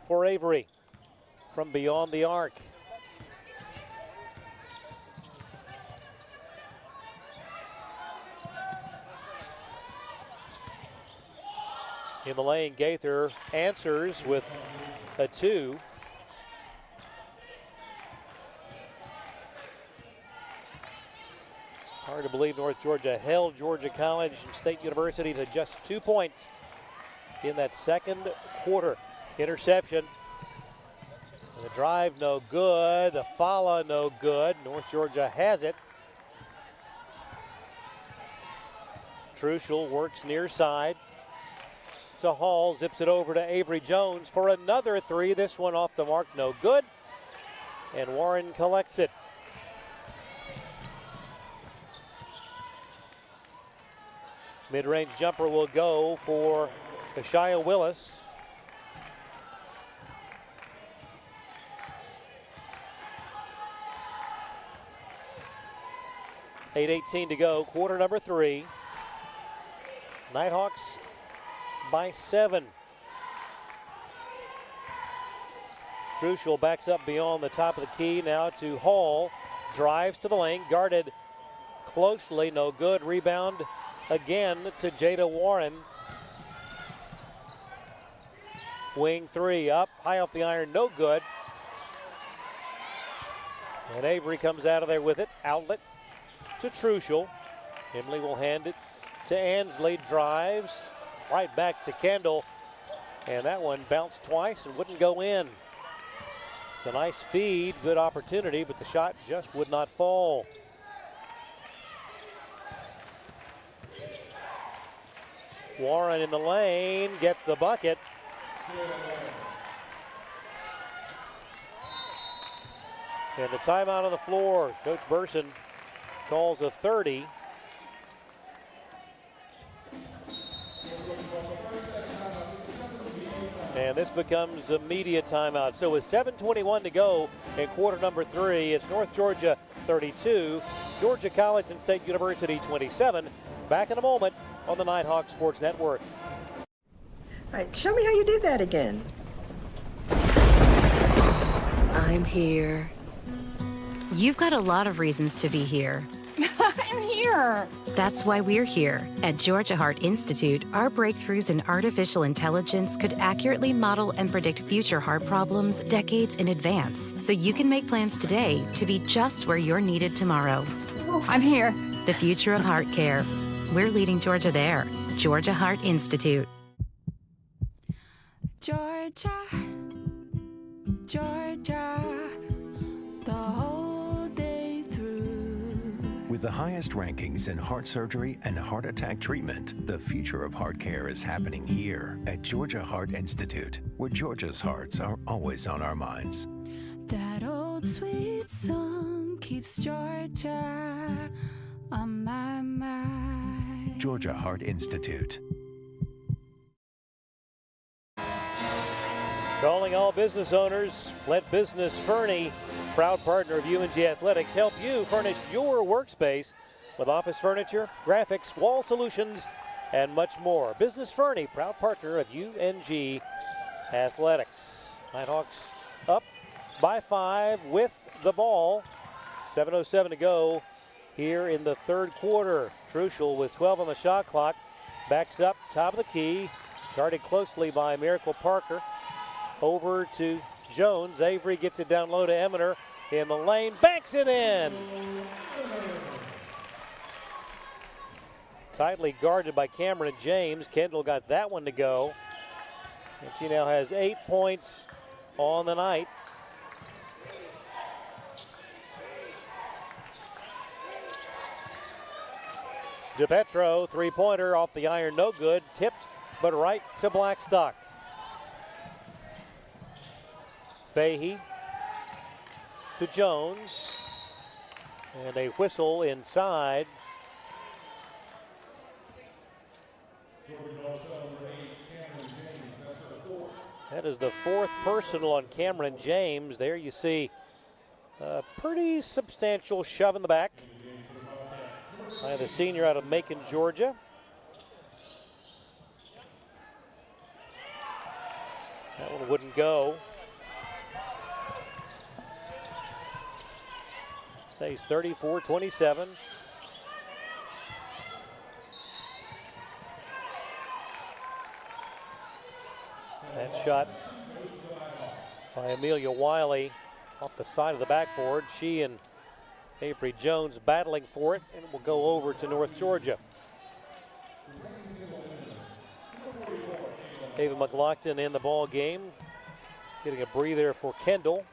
[SPEAKER 2] for Avery from beyond the arc. In the lane, Gaither answers with a two. Hard to believe North Georgia held Georgia College and State University to just 2 points in that second quarter. Interception. The drive no good. The follow no good. North Georgia has it. Truschel works near side to Hall, zips it over to Avery Jones for another three. This one off the mark, no good. And Warren collects it. Mid-range jumper will go for Kashia Willis. .8:18 to go, quarter number 3. Nighthawks by 7. Truschel backs up beyond the top of the key, now to Hall. Drives to the lane, guarded closely, no good. Rebound again to Jada Warren. Wing three up, high off the iron, no good. And Avery comes out of there with it. Outlet to Truschel. Emily will hand it to Ansley. Drives right back to Kendall. And that one bounced twice and wouldn't go in. It's a nice feed, good opportunity, but the shot just would not fall. Warren in the lane, gets the bucket. And the timeout on the floor. Coach Burson calls a 30. And this becomes a media timeout. So with 7:21 to go in quarter number 3, it's North Georgia 32, Georgia College and State University 27. Back in a moment on the Nighthawk Sports Network.
[SPEAKER 6] All right, show me how you did that again.
[SPEAKER 7] I'm here. You've got a lot of reasons to be here.
[SPEAKER 16] I'm here.
[SPEAKER 7] That's why we're here. At Georgia Heart Institute, our breakthroughs in artificial intelligence could accurately model and predict future heart problems decades in advance, so you can make plans today to be just where you're needed tomorrow.
[SPEAKER 16] I'm here.
[SPEAKER 7] The future of heart care. We're leading Georgia there. Georgia Heart Institute.
[SPEAKER 8] Georgia, Georgia, the whole day through.
[SPEAKER 9] With the highest rankings in heart surgery and heart attack treatment, the future of heart care is happening here at Georgia Heart Institute, where Georgia's hearts are always on our minds.
[SPEAKER 8] That old sweet song keeps Georgia on my mind.
[SPEAKER 9] Georgia Heart Institute.
[SPEAKER 2] Calling all business owners, let Business Fernie, proud partner of UNG Athletics, help you furnish your workspace with office furniture, graphics, wall solutions, and much more. Business Fernie, proud partner of UNG Athletics. Nighthawks up by 5 with the ball. 7:07 to go here in the third quarter. Truschel with 12 on the shot clock. Backs up, top of the key. Guarded closely by Miracle Parker. Over to Jones. Avery gets it down low to Eminer in the lane. Banks it in. Tightly guarded by Cameron James. Kendall got that one to go. And she now has 8 points on the night. DePetro, three-pointer off the iron, no good. Tipped, but right to Blackstock. Fahey to Jones. And a whistle inside. That is the 4th personal on Cameron James. There you see a pretty substantial shove in the back. by the senior out of Macon, Georgia. That one wouldn't go. Stays 34-27. That shot by Amelia Wiley off the side of the backboard. She and Avery Jones battling for it, and it will go over to North Georgia. Ava McLaughlin in the ball game, getting a breather for Kendall.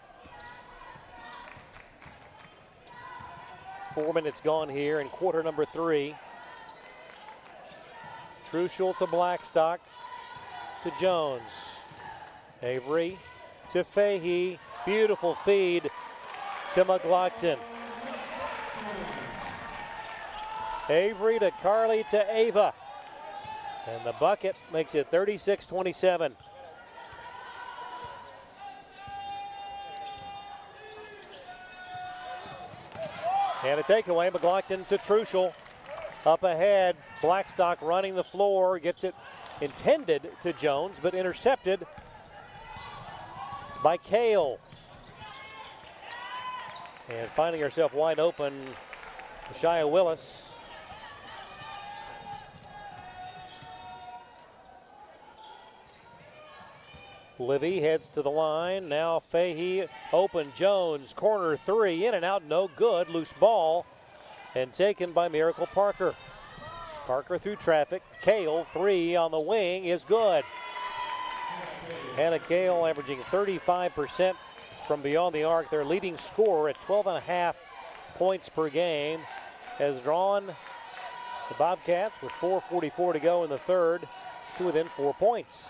[SPEAKER 2] 4 minutes gone here in quarter number 3. Truschel to Blackstock to Jones. Avery to Fahey. Beautiful feed to McLaughlin. Avery to Carly to Ava. And the bucket makes it 36-27. And a takeaway, McLaughlin to Truschel. Up ahead, Blackstock running the floor, gets it intended to Jones, but intercepted by Kale. And finding herself wide open, Shia Willis. Livy heads to the line. Now Fahey open. Jones, corner 3, in and out, no good. Loose ball and taken by Miracle Parker. Parker through traffic. Kale, 3 on the wing is good. Hannah Kale averaging 35% from beyond the arc. Their leading scorer at 12.5 points per game has drawn the Bobcats with 4:44 to go in the third to within 4 points.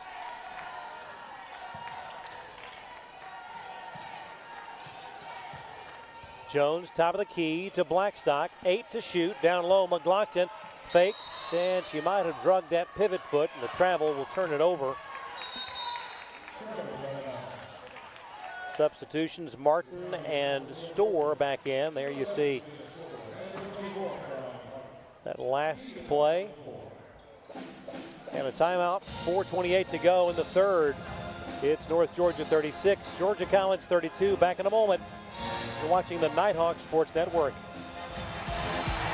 [SPEAKER 2] Jones, top of the key to Blackstock. 8 to shoot. Down low, McLaughlin fakes, and she might have drugged that pivot foot, and the travel will turn it over. Substitutions, Martin and Storr back in. There you see that last play. And a timeout, 4:28 to go in the third. It's North Georgia 36, Georgia College 32. Back in a moment. You're watching the Nighthawk Sports Network.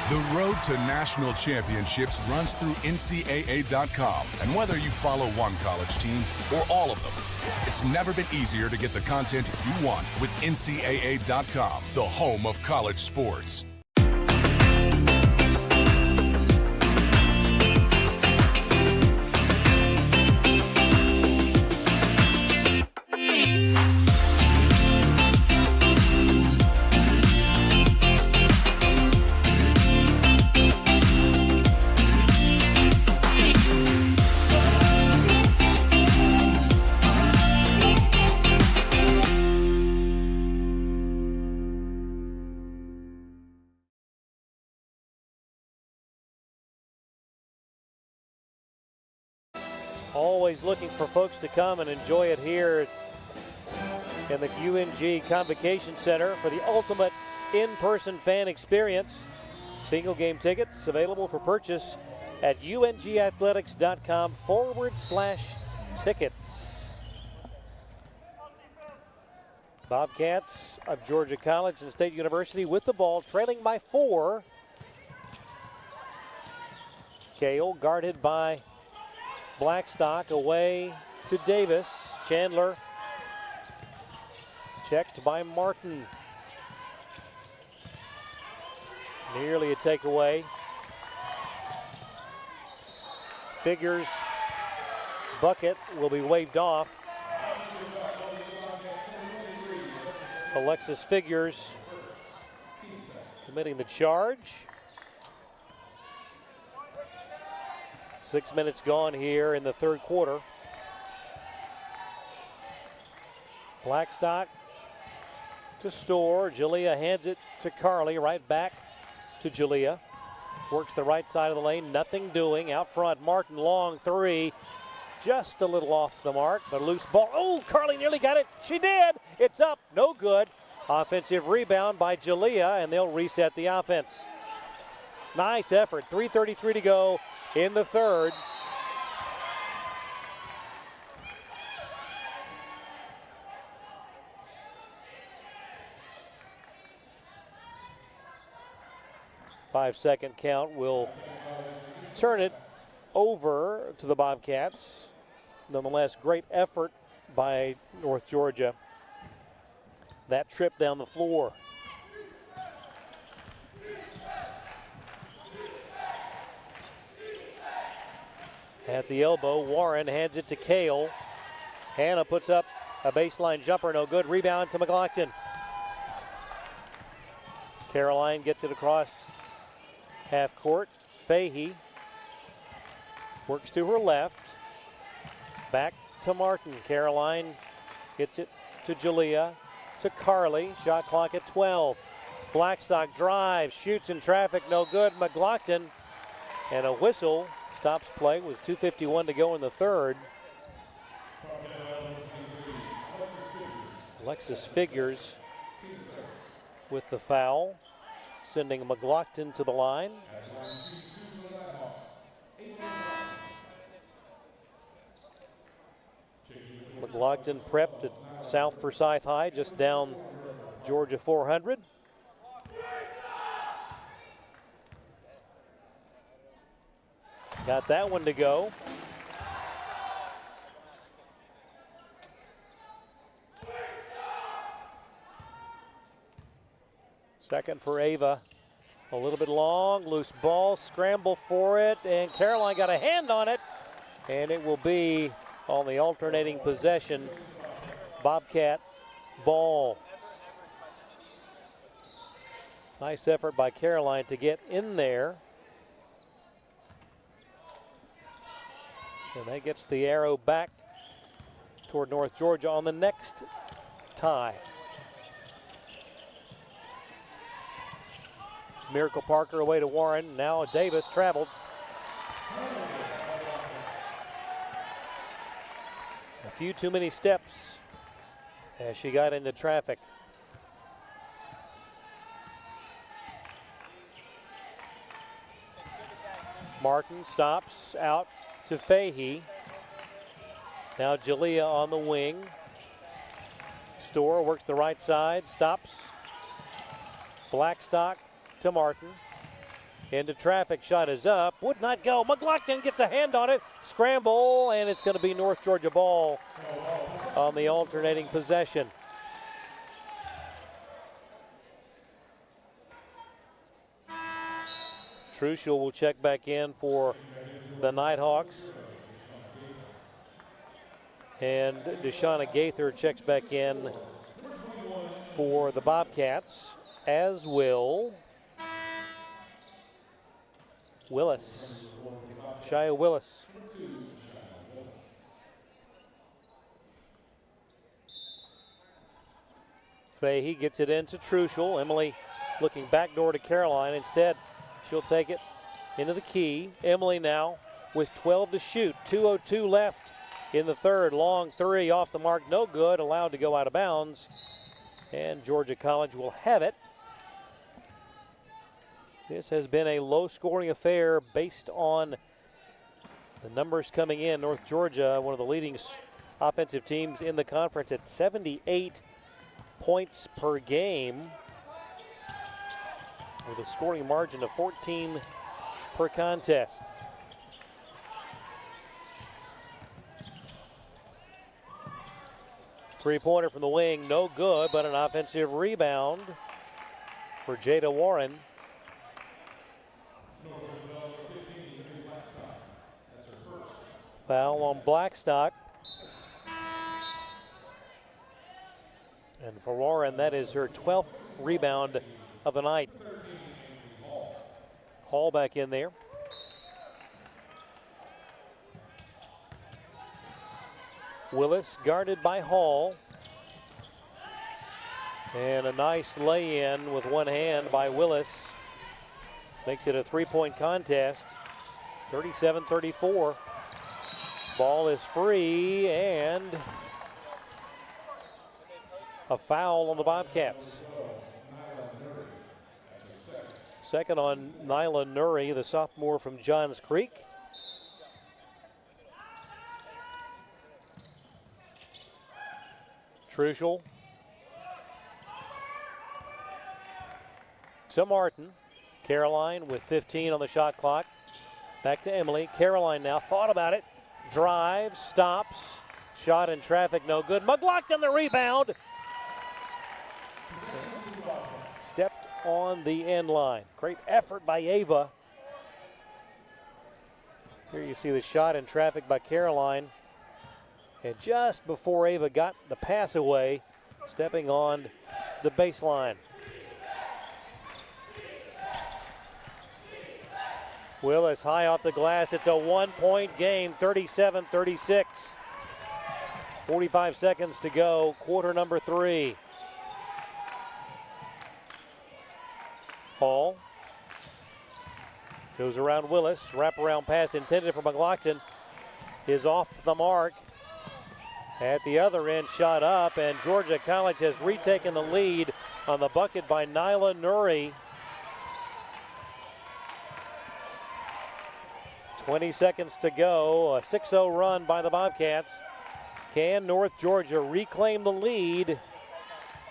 [SPEAKER 15] The road to national championships runs through NCAA.com. And whether you follow one college team or all of them, it's never been easier to get the content you want with NCAA.com, the home of college sports.
[SPEAKER 2] Always looking for folks to come and enjoy it here in the UNG Convocation Center for the ultimate in-person fan experience. Single game tickets available for purchase at ungathletics.com/tickets. Bobcats of Georgia College and State University with the ball, trailing by 4. Kale guarded by Blackstock, away to Davis. Chandler checked by Martin. Nearly a takeaway. Figures bucket will be waved off. Alexis Figures committing the charge. 6 minutes gone here in the third quarter. Blackstock to Storr. Jalea hands it to Carly. Right back to Jalea. Works the right side of the lane. Nothing doing. Out front, Martin, long 3. Just a little off the mark, but a loose ball. Oh, Carly nearly got it. She did. It's up. No good. Offensive rebound by Jalea, and they'll reset the offense. Nice effort. 3:33 to go in the third. Five-second count will turn it over to the Bobcats. Nonetheless, great effort by North Georgia. That trip down the floor. At the elbow, Warren hands it to Kale. Hannah puts up a baseline jumper, no good. Rebound to McLaughlin. Caroline gets it across half court. Fahey works to her left. Back to Martin. Caroline gets it to Jalea, to Carly. Shot clock at 12. Blackstock drives, shoots in traffic, no good. McLaughlin, and a whistle stops play with 2:51 to go in the third. Alexis Figures with the foul, sending McLaughlin to the line. McLaughlin prepped at South Forsyth High, just down Georgia 400. Got that one to go. Second for Ava. A little bit long, loose ball, scramble for it, and Caroline got a hand on it, and it will be on the alternating possession, Bobcat ball. Nice effort by Caroline to get in there. And that gets the arrow back toward North Georgia on the next tie. Miracle Parker away to Warren. Now Davis traveled. A few too many steps as she got into traffic. Martin stops out to Fahey. Now Jalea on the wing. Storr works the right side, stops. Blackstock to Martin. Into traffic, shot is up, would not go. McLaughlin gets a hand on it, scramble, and it's going to be North Georgia ball on the alternating possession. Truschel will check back in for the Nighthawks. And Deshauna Gaither checks back in for the Bobcats, as will Willis, Shia Willis. Fahey gets it into Truschel. Emily looking backdoor to Caroline. Instead, she'll take it into the key. Emily now with 12 to shoot. 2:02 left in the third. Long three off the mark, no good. Allowed to go out of bounds. And Georgia College will have it. This has been a low-scoring affair based on the numbers coming in. North Georgia, one of the leading offensive teams in the conference at 78 points per game, with a scoring margin of 14 per contest. Three-pointer from the wing, no good, but an offensive rebound for Jada Warren. Foul on Blackstock. And for Warren, that is her 12th rebound of the night. Hall back in there. Willis guarded by Hall. And a nice lay-in with one hand by Willis. Makes it a three-point contest, 37-34. Ball is free, and a foul on the Bobcats. Second on Nyla Nuri, the sophomore from Johns Creek. Truschel to Martin. Caroline with 15 on the shot clock. Back to Emily. Caroline now thought about it. Drives, stops. Shot in traffic, no good. McLaughlin the rebound. Stepped on the end line. Great effort by Ava. Here you see the shot in traffic by Caroline. And just before Ava got the pass away, stepping on the baseline. Willis high off the glass. It's a 1-point game, 37-36. 45 seconds to go, quarter number 3. Hall goes around Willis. Wraparound pass intended for McLaughlin is off the mark. At the other end, shot up, and Georgia College has retaken the lead on the bucket by Nyla Nuri. 20 seconds to go, a 6-0 run by the Bobcats. Can North Georgia reclaim the lead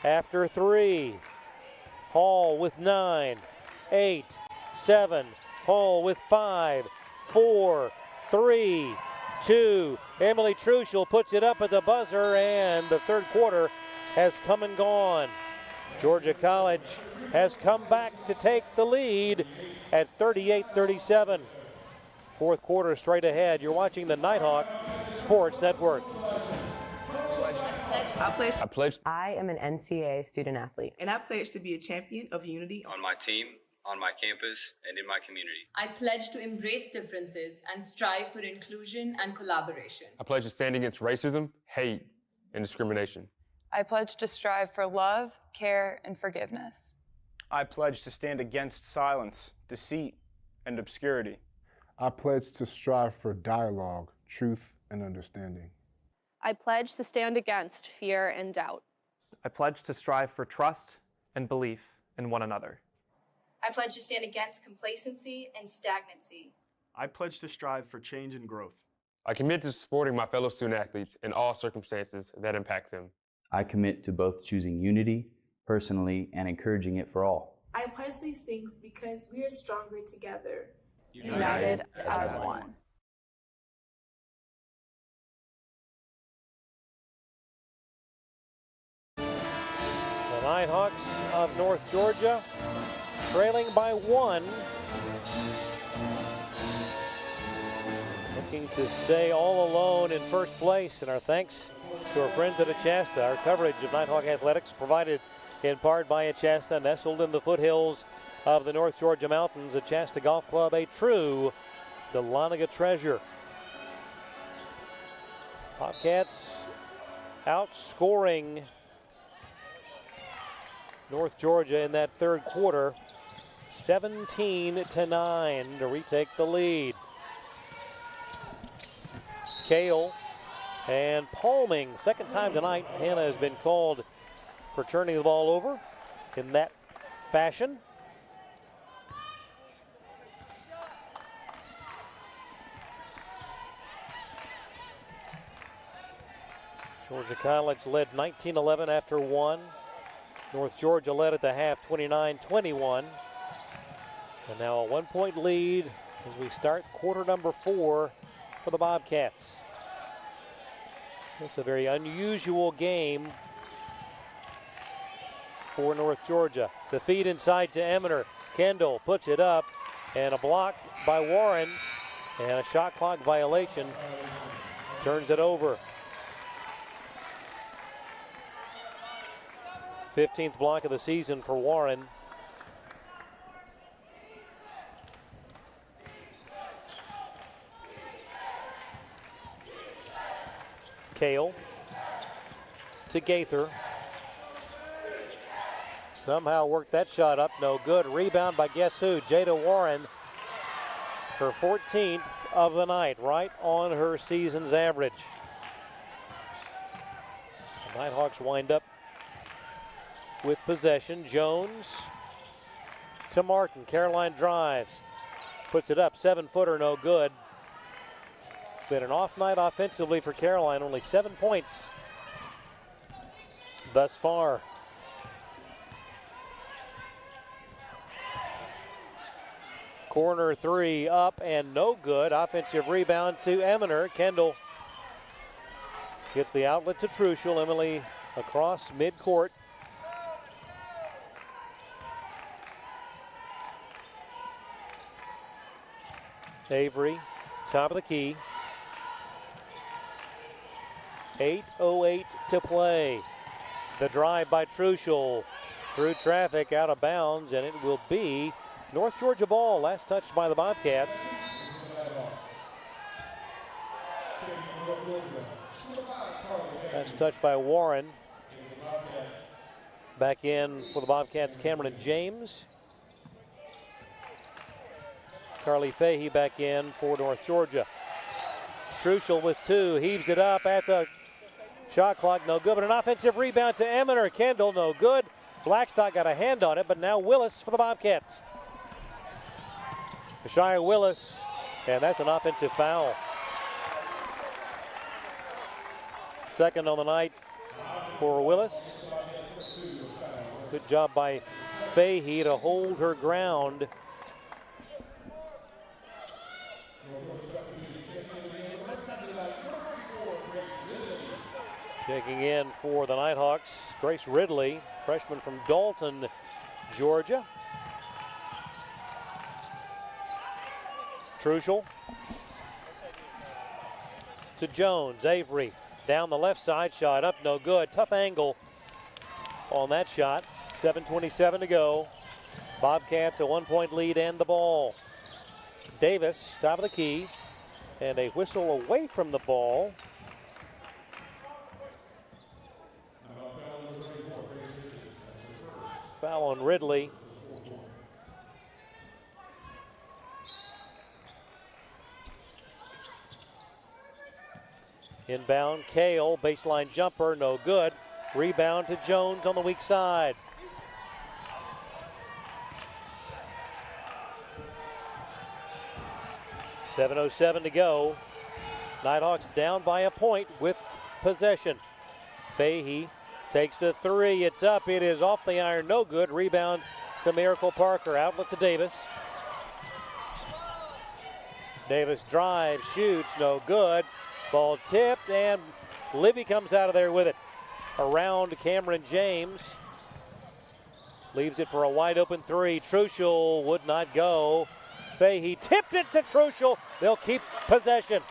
[SPEAKER 2] after 3? Hall with 9, 8, 7. Hall with 5, 4, 3, 2. Emily Truschel puts it up at the buzzer, and the third quarter has come and gone. Georgia College has come back to take the lead at 38-37. Fourth quarter straight ahead. You're watching the Nighthawk Sports Network.
[SPEAKER 3] I pledged.
[SPEAKER 22] I am an NCAA student athlete.
[SPEAKER 23] And I pledge to be a champion of unity
[SPEAKER 3] On my team, on my campus, and in my community.
[SPEAKER 24] I pledge to embrace differences and strive for inclusion and collaboration.
[SPEAKER 3] I pledge to stand against racism, hate, and discrimination.
[SPEAKER 25] I pledge to strive for love, care, and forgiveness.
[SPEAKER 26] I pledge to stand against silence, deceit, and obscurity.
[SPEAKER 27] I pledge to strive for dialogue, truth, and understanding.
[SPEAKER 28] I pledge to stand against fear and doubt.
[SPEAKER 29] I pledge to strive for trust and belief in one another.
[SPEAKER 30] I pledge to stand against complacency and stagnancy.
[SPEAKER 31] I pledge to strive for change and growth.
[SPEAKER 3] I commit to supporting my fellow student athletes in all circumstances that impact them.
[SPEAKER 32] I commit to both choosing unity personally and encouraging it for all.
[SPEAKER 33] I pledge these things because we are stronger together.
[SPEAKER 25] United as one.
[SPEAKER 2] The Nighthawks of North Georgia trailing by 1. Looking to stay all alone in first place, and our thanks to our friends at Achasta. Our coverage of Nighthawk Athletics provided in part by Achasta, nestled in the foothills of the North Georgia Mountains. Achasta Golf Club, a true Dahlonega treasure. Bobcats outscoring North Georgia in that third quarter, 17-9 to retake the lead. Kale and palming, second time tonight. Hannah has been called for turning the ball over in that fashion. Georgia College led 19-11 after 1. North Georgia led at the half 29-21. And now a 1-point lead as we start quarter number 4 for the Bobcats. It's a very unusual game for North Georgia. The feed inside to Eminer. Kendall puts it up, and a block by Warren, and a shot clock violation turns it over. 15th block of the season for Warren. Kale to Gaither. Somehow worked that shot up, no good. Rebound by guess who? Jada Warren. Her 14th of the night, right on her season's average. The Nighthawks wind up with possession. Jones to Martin. Caroline drives. Puts it up. 7-footer, no good. Been an off night offensively for Caroline. Only 7 points thus far. Corner three up and no good. Offensive rebound to Eminer. Kendall gets the outlet to Truschel. Emily across midcourt. Avery, top of the key. 8:08 to play. The drive by Truschel through traffic, out of bounds, and it will be North Georgia ball. Last touched by the Bobcats. Last touched by Warren. Back in for the Bobcats, Cameron and James. Carly Fahey back in for North Georgia. Truschel with 2, heaves it up at the shot clock, no good, but an offensive rebound to Eminer. Kendall, no good. Blackstock got a hand on it, but now Willis for the Bobcats. Shia Willis, and that's an offensive foul. Second on the night for Willis. Good job by Fahey to hold her ground. Checking in for the Nighthawks, Grace Ridley, freshman from Dalton, Georgia. Truschel to Jones. Avery down the left side, shot up, no good. Tough angle on that shot. 7:27 to go. Bobcats a 1-point lead and the ball. Davis, top of the key, and a whistle away from the ball. Foul on Ridley. Inbound, Kale, baseline jumper, no good. Rebound to Jones on the weak side. .707 to go. Nighthawks down by a point with possession. Fahey takes the 3, it's up, it is off the iron, no good. Rebound to Miracle Parker, outlet to Davis. Davis drives, shoots, no good. Ball tipped, and Livy comes out of there with it. Around Cameron James. Leaves it for a wide open 3. Truschel would not go. Fahey tipped it to Truschel. They'll keep possession.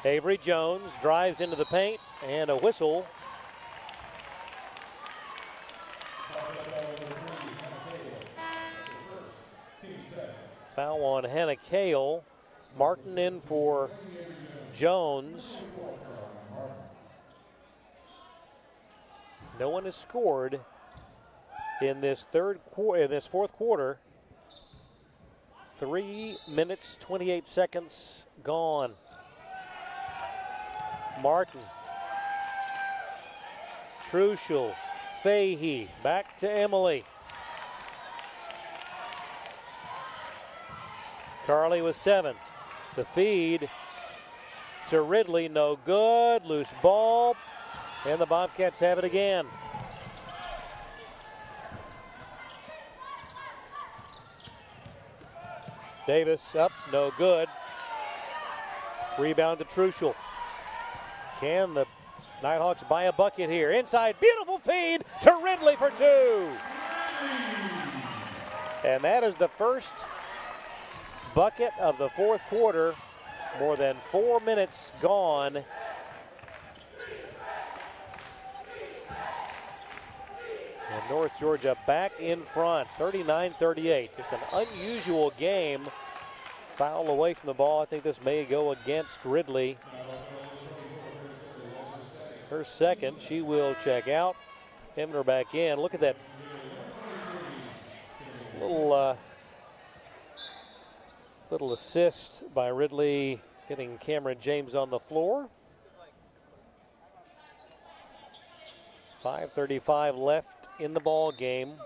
[SPEAKER 2] Avery Jones drives into the paint, and a whistle. Foul on Hannah Kale. Martin in for Jones. No one has scored in this fourth quarter. 3 minutes, 28 seconds gone. Martin, Truschel, Fahey, back to Emily. Carly with 7. The feed to Ridley, no good. Loose ball, and the Bobcats have it again. Davis up, no good. Rebound to Truschel. Can the Nighthawks buy a bucket here? Inside, beautiful feed to Ridley for 2. And that is the first bucket of the fourth quarter. More than 4 minutes gone. And North Georgia back in front, 39-38. Just an unusual game. Foul away from the ball. I think this may go against Ridley. Her second, she will check out. Eminer back in. Look at that little assist by Ridley, getting Cameron James on the floor. 5:35 left in the ball game.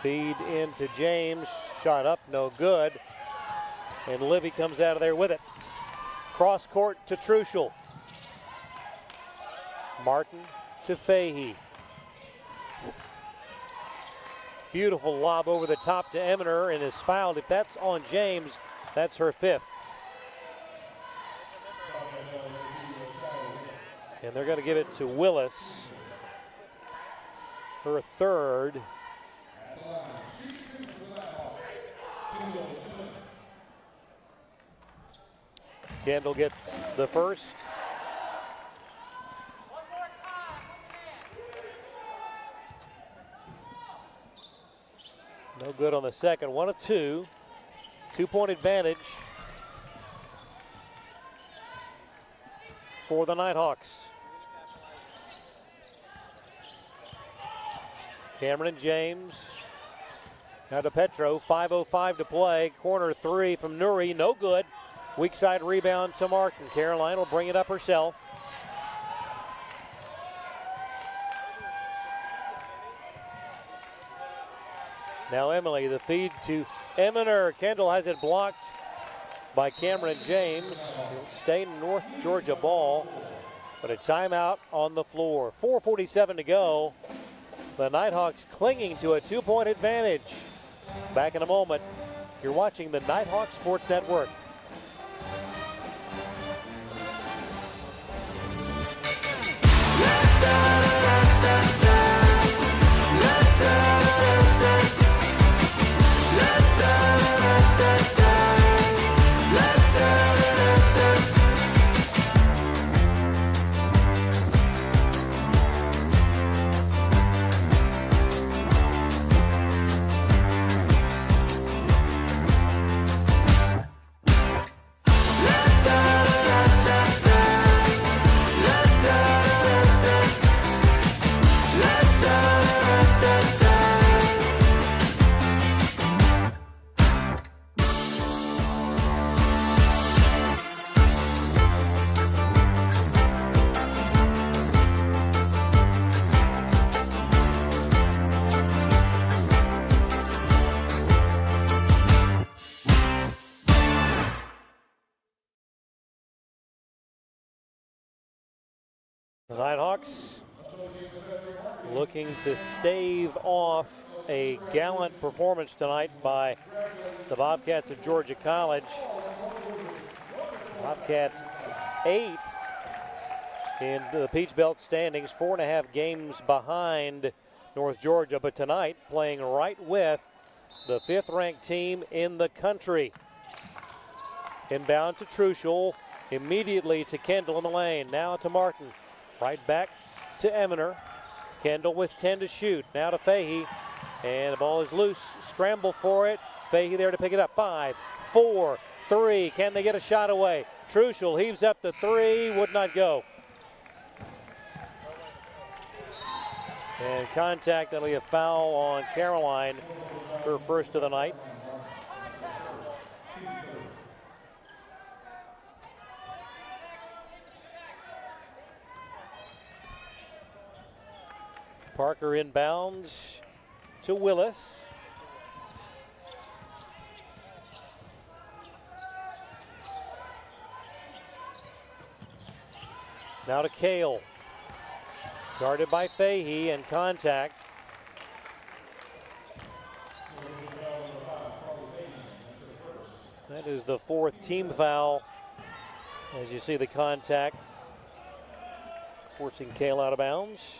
[SPEAKER 2] Feed into James, shot up, no good. And Livy comes out of there with it. Cross court to Truschel. Martin to Fahey. Beautiful lob over the top to Eminer and is fouled. If that's on James, that's her 5th. And they're going to give it to Willis, her 3rd. Kendall gets the 1st. No good on the 2nd. 1 of 2. 2-point advantage for the Nighthawks. Cameron James. Now to Petro. 5:05 to play. Corner 3 from Nuri. No good. Weak side rebound to Martin. Caroline will bring it up herself. Now Emily, the feed to Eminer. Kendall has it blocked by Cameron James. It'll stay North Georgia ball, but a timeout on the floor. 4:47 to go. The Nighthawks clinging to a 2-point advantage. Back in a moment. You're watching the Nighthawk Sports Network. The Nighthawks looking to stave off a gallant performance tonight by the Bobcats of Georgia College. Bobcats 8th in the Peach Belt standings, 4.5 games behind North Georgia, but tonight playing right with the 5th-ranked team in the country. Inbound to Truschel, immediately to Kendall in the lane, now to Martin. Right back to Eminer. Kendall with 10 to shoot. Now to Fahey. And the ball is loose. Scramble for it. Fahey there to pick it up. 5, 4, 3. Can they get a shot away? Truschel heaves up the 3. Would not go. And contact. That'll be a foul on Caroline. Her 1st of the night. Parker inbounds to Willis. Now to Kale. Guarded by Fahey and contact. That is the 4th team foul. As you see the contact, forcing Kale out of bounds.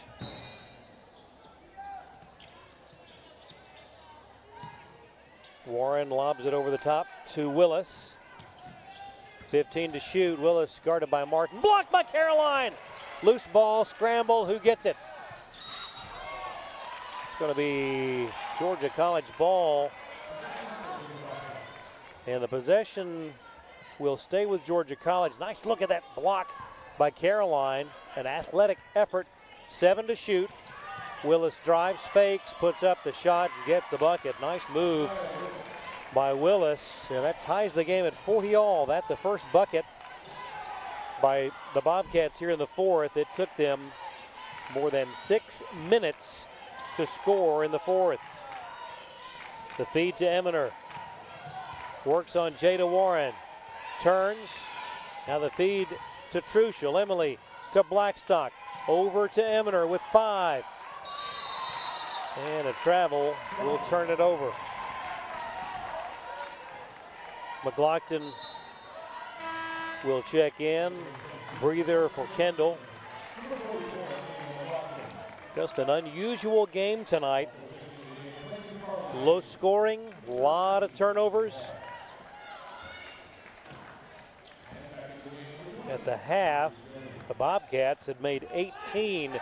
[SPEAKER 2] Warren lobs it over the top to Willis. 15 to shoot. Willis guarded by Martin. Blocked by Caroline. Loose ball, scramble. Who gets it? It's going to be Georgia College ball. And the possession will stay with Georgia College. Nice look at that block by Caroline. An athletic effort. 7 to shoot. Willis drives, fakes, puts up the shot, and gets the bucket. Nice move by Willis. And that ties the game at 40 all. That's the first bucket by the Bobcats here in the 4th. It took them more than 6 minutes to score in the 4th. The feed to Eminer. Works on Jada Warren. Turns. Now the feed to Truschel. Emily to Blackstock. Over to Eminer with 5. And a travel will turn it over. McLaughlin will check in. Breather for Kendall. Just an unusual game tonight. Low scoring, a lot of turnovers. At the half, the Bobcats had made 18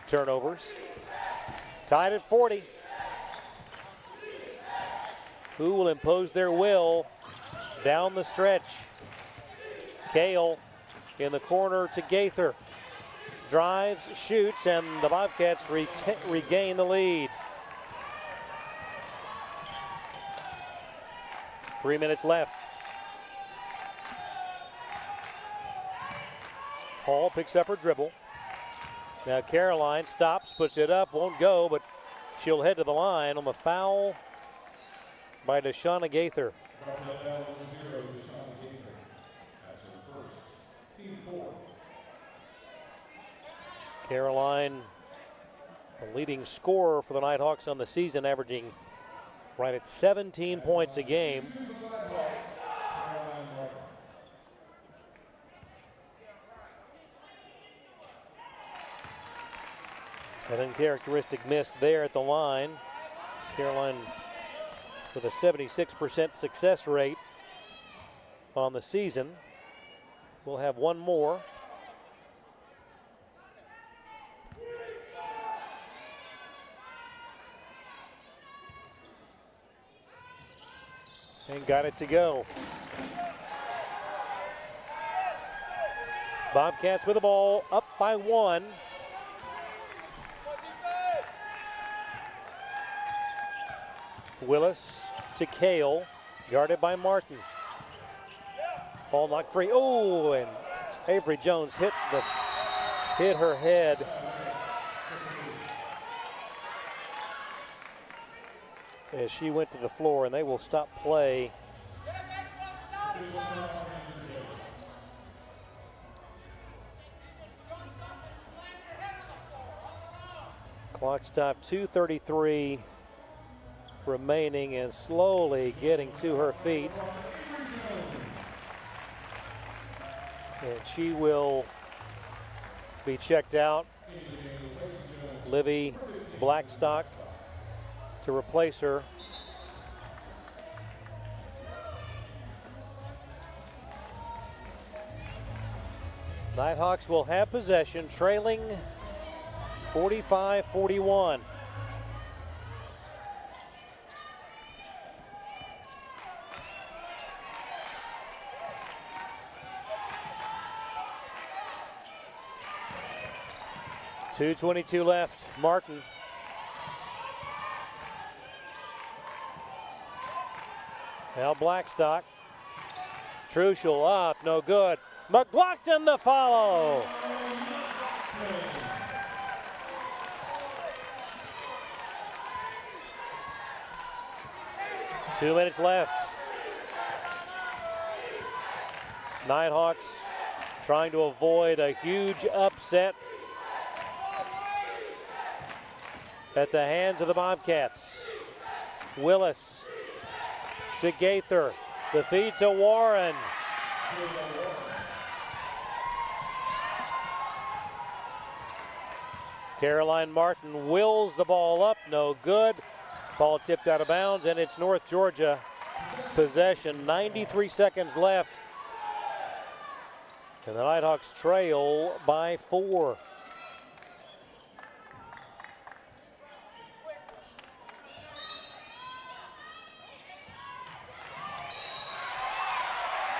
[SPEAKER 2] turnovers. Tied at 40. Who will impose their will down the stretch? Kale in the corner to Gaither. Drives, shoots, and the Bobcats regain the lead. 3 minutes left. Hall picks up her dribble. Now Caroline stops, puts it up, won't go, but she'll head to the line on the foul by Deshauna Gaither. Caroline, the leading scorer for the Nighthawks on the season, averaging right at 17 points a game. An uncharacteristic miss there at the line. Caroline with a 76% success rate on the season. We'll have one more. And got it to go. Bobcats with the ball, up by 1. Willis to Kale, guarded by Martin. Ball knocked free. Oh, and Avery Jones hit her head. As she went to the floor, and they will stop play. Clock stop, 2:33 remaining, and slowly getting to her feet. And she will be checked out. Livy Blackstock to replace her. Nighthawks will have possession, trailing 45-41. .222 left. Martin. Now Blackstock. Truschel up, no good. McLaughlin the follow. Two minutes left. Nighthawks trying to avoid a huge upset at the hands of the Bobcats. Willis to Gaither. The feed to Warren. Caroline Martin wills the ball up, no good. Ball tipped out of bounds, and it's North Georgia possession. 93 seconds left. And the Nighthawks trail by 4.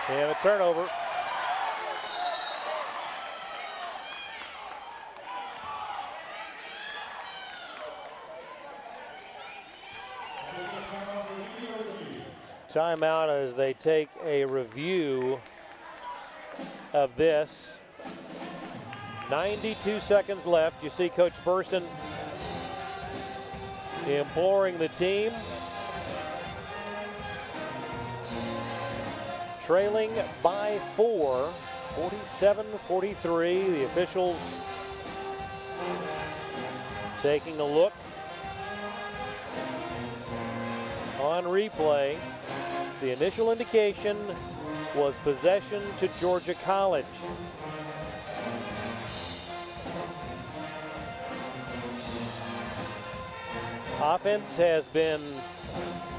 [SPEAKER 2] And a turnover. Timeout as they take a review of this. 92 seconds left. You see Coach Burson imploring the team trailing by 4, 47-43. The officials taking a look on replay. The initial indication was possession to Georgia College. Offense has been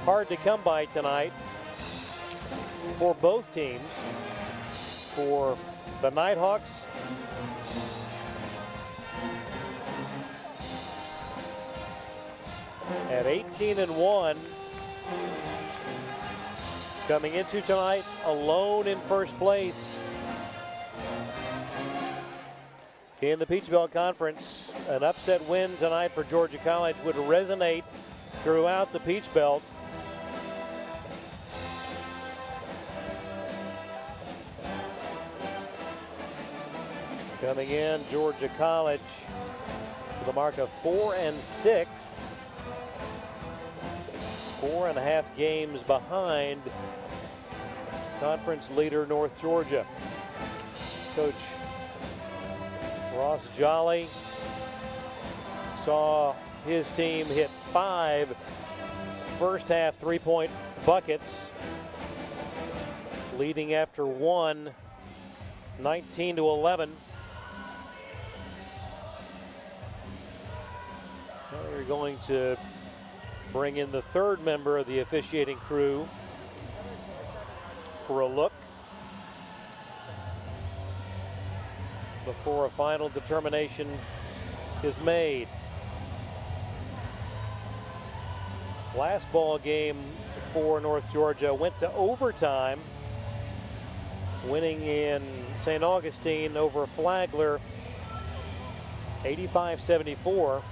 [SPEAKER 2] hard to come by tonight for both teams. For the Nighthawks, at 18-1, coming into tonight alone in first place in the Peach Belt Conference. An upset win tonight for Georgia College would resonate throughout the Peach Belt. Coming in, Georgia College with a mark of 4-6. 4.5 games behind conference leader North Georgia. Coach Ross Jolly saw his team hit 5 first half three-point buckets, leading after 1, 19-11. Now they're going to bring in the third member of the officiating crew for a look before a final determination is made. Last ball game for North Georgia went to overtime, winning in St. Augustine over Flagler 85-74.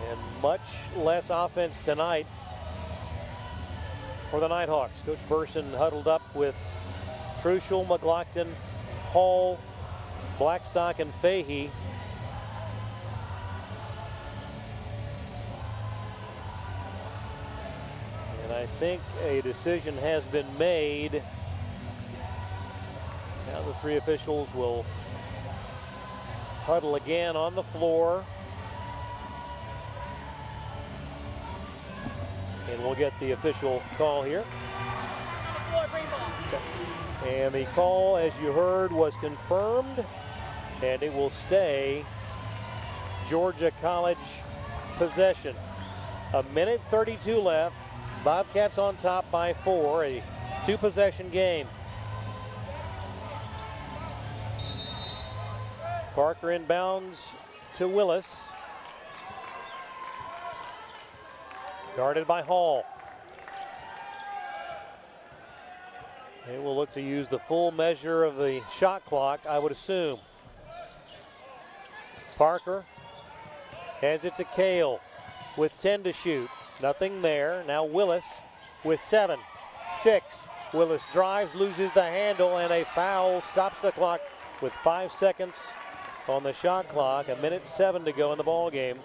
[SPEAKER 2] And much less offense tonight for the Nighthawks. Coach Burson huddled up with Truschel, McLaughlin, Hall, Blackstock, and Fahey. And I think a decision has been made. Now the three officials will huddle again on the floor. And we'll get the official call here. And the call, as you heard, was confirmed, and it will stay Georgia College possession. 1:32 left. Bobcats on top by 4, a 2-possession game. Parker inbounds to Willis. Guarded by Hall. They will look to use the full measure of the shot clock, I would assume. Parker hands it to Cale with 10 to shoot. Nothing there. Now Willis with 7, 6. Willis drives, loses the handle, and a foul stops the clock with 5 seconds on the shot clock. 1:07 to go in the ball game.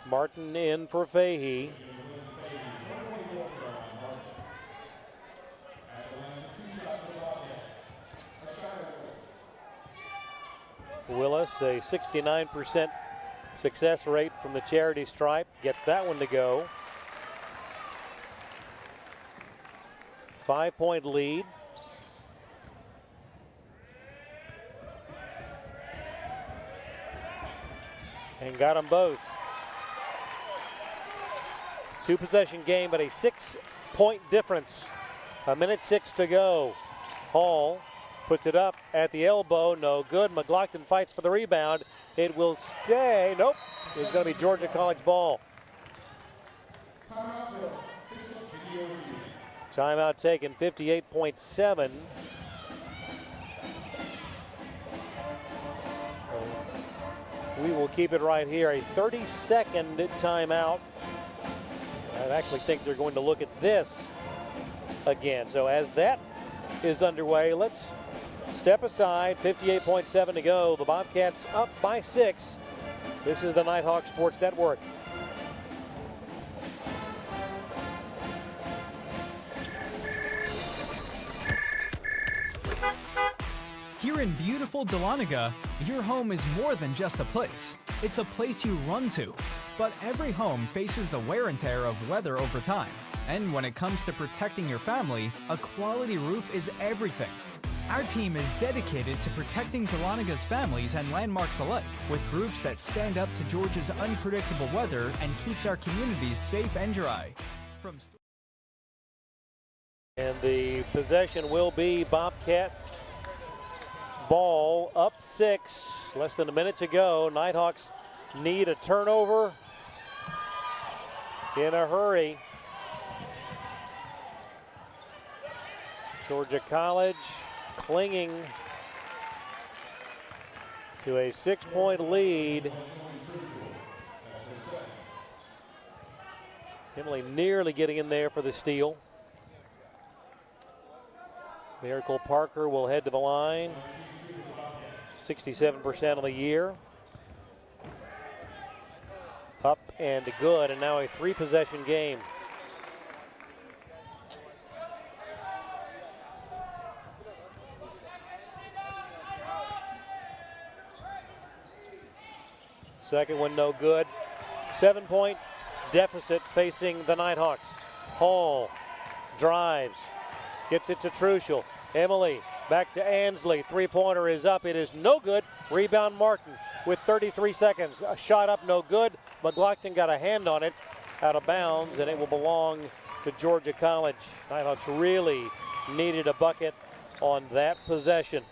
[SPEAKER 2] Martin in for Fahey. Willis, a 69% success rate from the charity stripe, gets that one to go. 5-point lead. And got them both. 2-possession game, but a 6-point difference. 1:06 to go. Hall puts it up at the elbow, no good. McLaughlin fights for the rebound. It will stay, nope. It's gonna be Georgia College ball. Timeout taken, 58.7. We will keep it right here, a 30-second timeout. I actually think they're going to look at this again. So as that is underway, let's step aside. 58.7 to go. The Bobcats up by 6. This is the Nighthawk Sports Network.
[SPEAKER 1] Here in beautiful Dahlonega, your home is more than just a place. It's a place you run to. But every home faces the wear and tear of weather over time. And when it comes to protecting your family, a quality roof is everything. Our team is dedicated to protecting Dahlonaga's families and landmarks alike, with roofs that stand up to Georgia's unpredictable weather and keeps our communities safe and dry.
[SPEAKER 2] And the possession will be Bobcat ball, up 6, less than a minute to go. Nighthawks need a turnover in a hurry. Georgia College clinging to a 6-point lead. Emily nearly getting in there for the steal. Miracle Parker will head to the line. 67% on the year. Up and good, and now a 3-possession game. Second one no good. 7-point deficit facing the Nighthawks. Hall drives, gets it to Truschel. Emily back to Ansley. 3-pointer is up. It is no good. Rebound Martin with 33 seconds. A shot up, no good. McLaughlin got a hand on it out of bounds, and it will belong to Georgia College. Nighthawks really needed a bucket on that possession.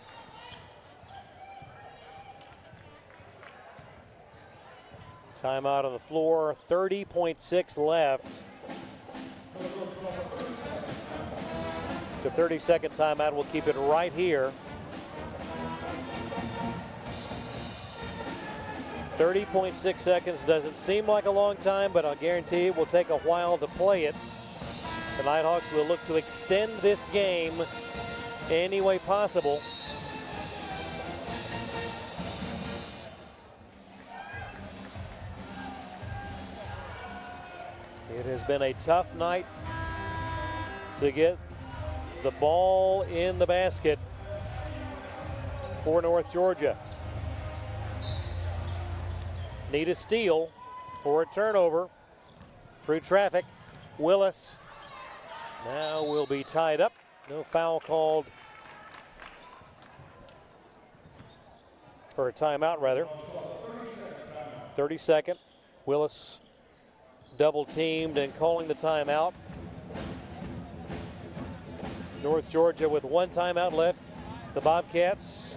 [SPEAKER 2] Timeout on the floor, 30.6 left. It's a 30-second timeout. We'll keep it right here. 30.6 seconds doesn't seem like a long time, but I'll guarantee it will take a while to play it. The Nighthawks will look to extend this game any way possible. It has been a tough night to get the ball in the basket for North Georgia. Need a steal or a turnover through traffic. Willis now will be tied up. No foul called, or a timeout rather. 30-second. Willis double teamed and calling the timeout. North Georgia with 1 timeout left. The Bobcats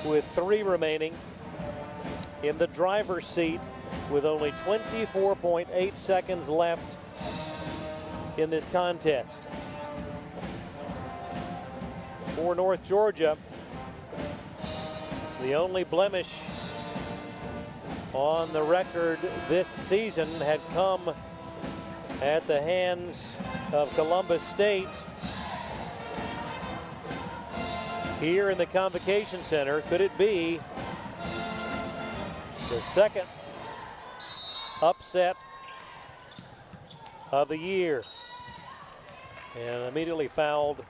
[SPEAKER 2] with 3 remaining in the driver's seat with only 24.8 seconds left in this contest. For North Georgia, the only blemish on the record this season had come at the hands of Columbus State here in the Convocation Center. Could it be the second upset of the year? And immediately fouled.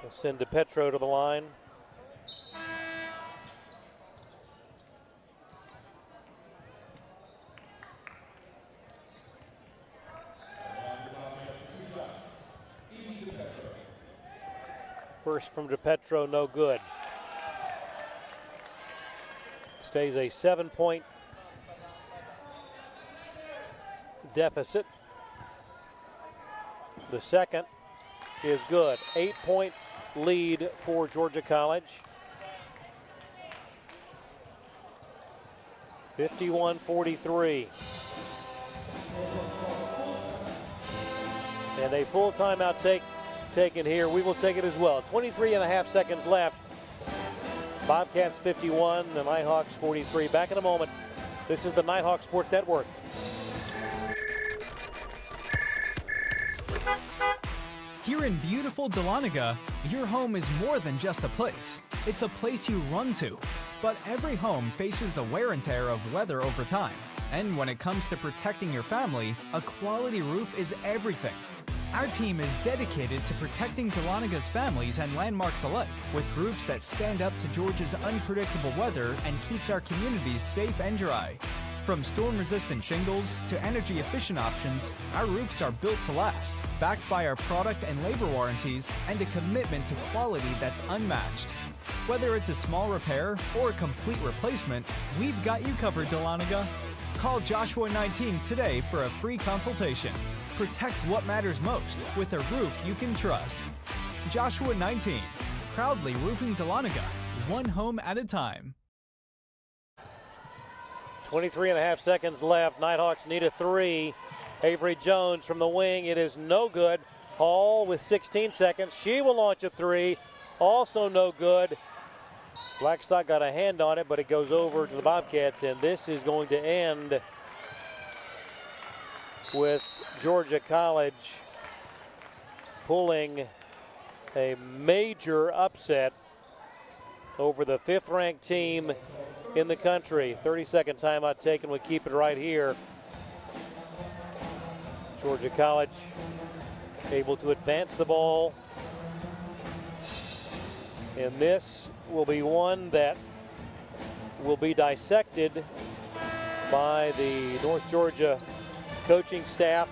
[SPEAKER 2] We'll send DePetro to the line. First from DePetro, no good. Stays a 7-point deficit. The second is good. 8-point lead for Georgia College. 51-43. And a full timeout taken here. We will take it as well. 23.5 seconds left. Bobcats 51, the Nighthawks 43. Back in a moment. This is the Nighthawk Sports Network.
[SPEAKER 1] Here in beautiful Dahlonega, your home is more than just a place. It's a place you run to. But every home faces the wear and tear of weather over time. And when it comes to protecting your family, a quality roof is everything. Our team is dedicated to protecting Dahloneg's families and landmarks alike, with roofs that stand up to Georgia's unpredictable weather and keeps our communities safe and dry. From storm-resistant shingles to energy-efficient options, our roofs are built to last, backed by our product and labor warranties and a commitment to quality that's unmatched. Whether it's a small repair or a complete replacement, we've got you covered, Dahlonega. Call Joshua 19 today for a free consultation. Protect what matters most with a roof you can trust. Joshua 19, proudly roofing Dahlonega, one home at a time.
[SPEAKER 2] 23.5 seconds left. Nighthawks need a three. Avery Jones from the wing. It is no good. Hall with 16 seconds. She will launch a three. Also no good. Blackstock got a hand on it, but it goes over to the Bobcats, and this is going to end with Georgia College pulling a major upset over the 5th-ranked team in the country. 30-second timeout taken. We keep it right here. Georgia College able to advance the ball. And this will be one that will be dissected by the North Georgia coaching staff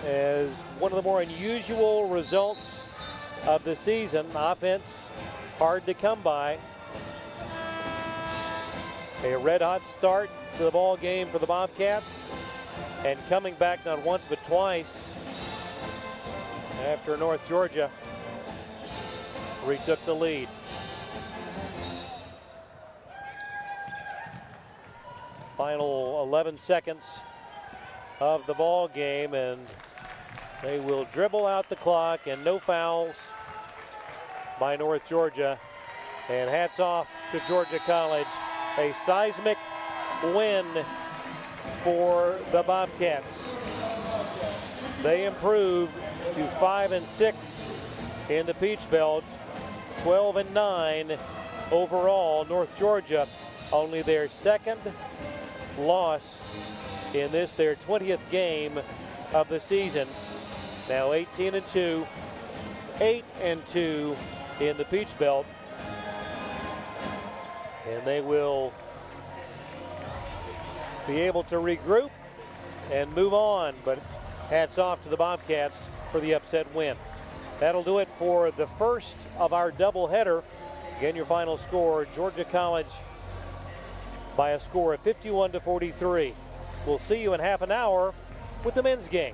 [SPEAKER 2] as one of the more unusual results of the season. Offense hard to come by. A red-hot start to the ball game for the Bobcats, and coming back not once but twice after North Georgia retook the lead. Final 11 seconds of the ball game, and they will dribble out the clock, and no fouls by North Georgia. And hats off to Georgia College. A seismic win for the Bobcats. They improve to 5-6 in the Peach Belt, 12-9 overall. North Georgia only their second loss in this, their 20th game of the season. Now 18-2, 8-2 in the Peach Belt. And they will be able to regroup and move on, but hats off to the Bobcats for the upset win. That'll do it for the first of our doubleheader. Again, your final score, Georgia College by a score of 51-43. We'll see you in half an hour with the men's game.